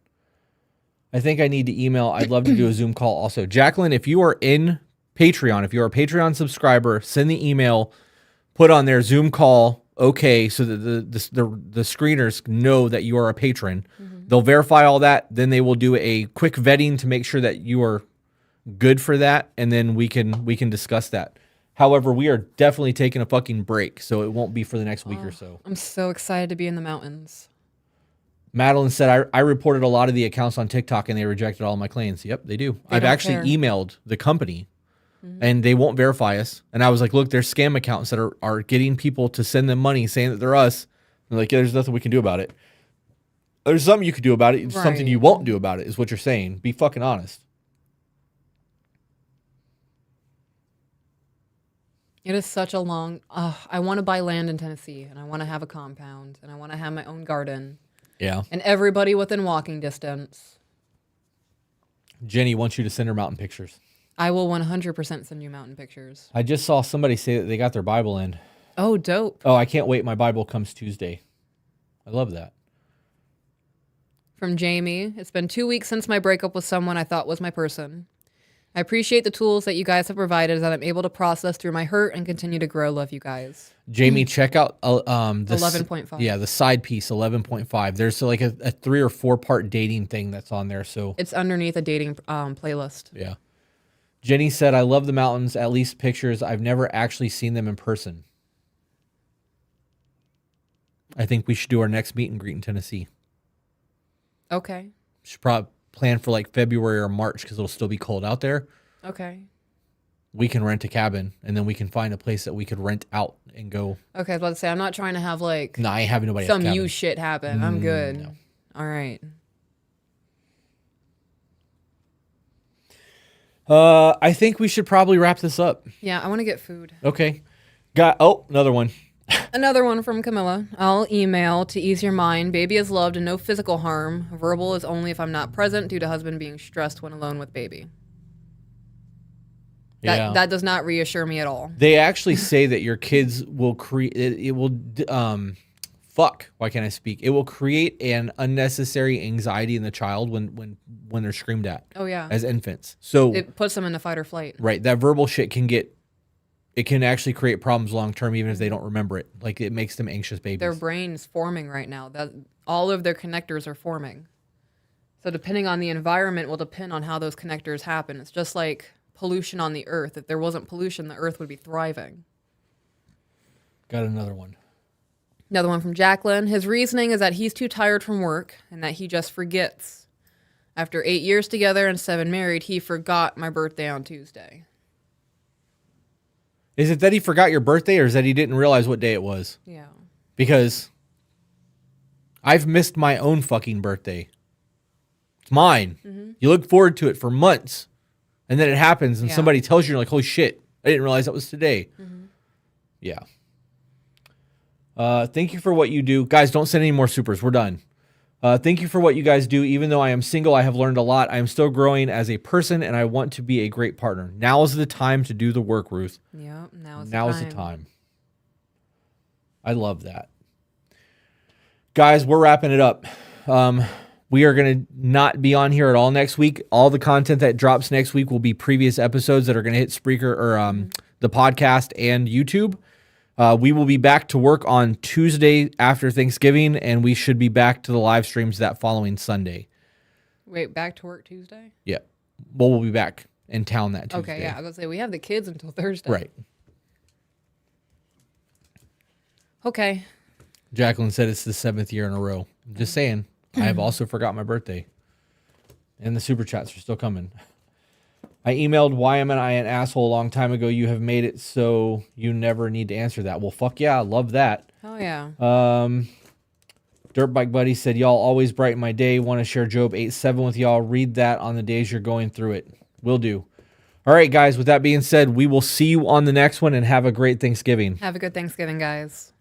I think I need to email. I'd love to do a Zoom call also. Jacqueline, if you are in Patreon, if you're a Patreon subscriber, send the email, put on their Zoom call, okay, so that the screeners know that you are a patron. They'll verify all that. Then they will do a quick vetting to make sure that you are good for that. And then we can discuss that. However, we are definitely taking a fucking break, so it won't be for the next week or so. I'm so excited to be in the mountains. Madeline said, I reported a lot of the accounts on TikTok and they rejected all my claims. Yep, they do. I've actually emailed the company and they won't verify us. And I was like, look, there's scam accounts that are getting people to send them money saying that they're us. They're like, yeah, there's nothing we can do about it. There's something you could do about it. It's something you won't do about it is what you're saying. Be fucking honest. It is such a long, I want to buy land in Tennessee and I want to have a compound and I want to have my own garden. Yeah. And everybody within walking distance. Jenny wants you to send her mountain pictures. I will 100% send you mountain pictures. I just saw somebody say that they got their Bible in. Oh, dope. Oh, I can't wait. My Bible comes Tuesday. I love that. From Jamie, it's been 2 weeks since my breakup with someone I thought was my person. I appreciate the tools that you guys have provided that I'm able to process through my hurt and continue to grow. Love you guys. Jamie, check out the 11.5. Yeah, the side piece 11.5. There's like a 3 or 4 part dating thing that's on there. So it's underneath a dating playlist. Yeah. Jenny said, I love the mountains, at least pictures. I've never actually seen them in person. I think we should do our next meet and greet in Tennessee. Okay. Should probably plan for like February or March because it'll still be cold out there. Okay. We can rent a cabin and then we can find a place that we could rent out and go. Okay, I was about to say, I'm not trying to have like No, I ain't having nobody some else's you cabin. shit happen. I'm good. No. All right. I think we should probably wrap this up. Yeah, I want to get food. Okay. Another one. Another one from Camilla. I'll email to ease your mind. Baby is loved and no physical harm. Verbal is only if I'm not present due to husband being stressed when alone with baby. That does not reassure me at all. They actually say that your kids will create, it will, why can't I speak? It will create an unnecessary anxiety in the child when they're screamed at. Oh, yeah. As infants. So it puts them into fight or flight. Right. That verbal shit can actually create problems long term, even if they don't remember it. Like it makes them anxious babies. Their brain's forming right now. That all of their connectors are forming. So depending on the environment will depend on how those connectors happen. It's just like pollution on the earth. If there wasn't pollution, the earth would be thriving. Got another one. Another one from Jacqueline. His reasoning is that he's too tired from work and that he just forgets. After 8 years together and 7 married, he forgot my birthday on Tuesday. Is it that he forgot your birthday or is that he didn't realize what day it was? Yeah. Because I've missed my own fucking birthday. It's mine. Mm-hmm. You look forward to it for months. And then it happens and somebody tells you, you're like, holy shit, I didn't realize that was today. Mm-hmm. Yeah. Thank you for what you do. Guys, don't send any more supers. We're done. Thank you for what you guys do. Even though I am single, I have learned a lot. I am still growing as a person, and I want to be a great partner. Now is the time to do the work, Ruth. Yeah, now is the time. I love that. Guys, we're wrapping it up. We are going to not be on here at all next week. All the content that drops next week will be previous episodes that are going to hit Spreaker or the podcast and YouTube. We will be back to work on Tuesday after Thanksgiving, and we should be back to the live streams that following Sunday. Wait, back to work Tuesday? Yeah. Well, we'll be back in town that Tuesday. Okay, yeah. I was going to say, we have the kids until Thursday. Right. Okay. Jacqueline said it's the 7th year in a row. I'm just saying, I have also forgot my birthday. And the super chats are still coming. I emailed why am I an asshole a long time ago. You have made it so you never need to answer that. Well, fuck yeah, I love that. Oh, yeah. Dirt Bike Buddy said, y'all always brighten my day. Want to share Job 8:7 with y'all. Read that on the days you're going through it. Will do. All right, guys, with that being said, we will see you on the next one and have a great Thanksgiving. Have a good Thanksgiving, guys.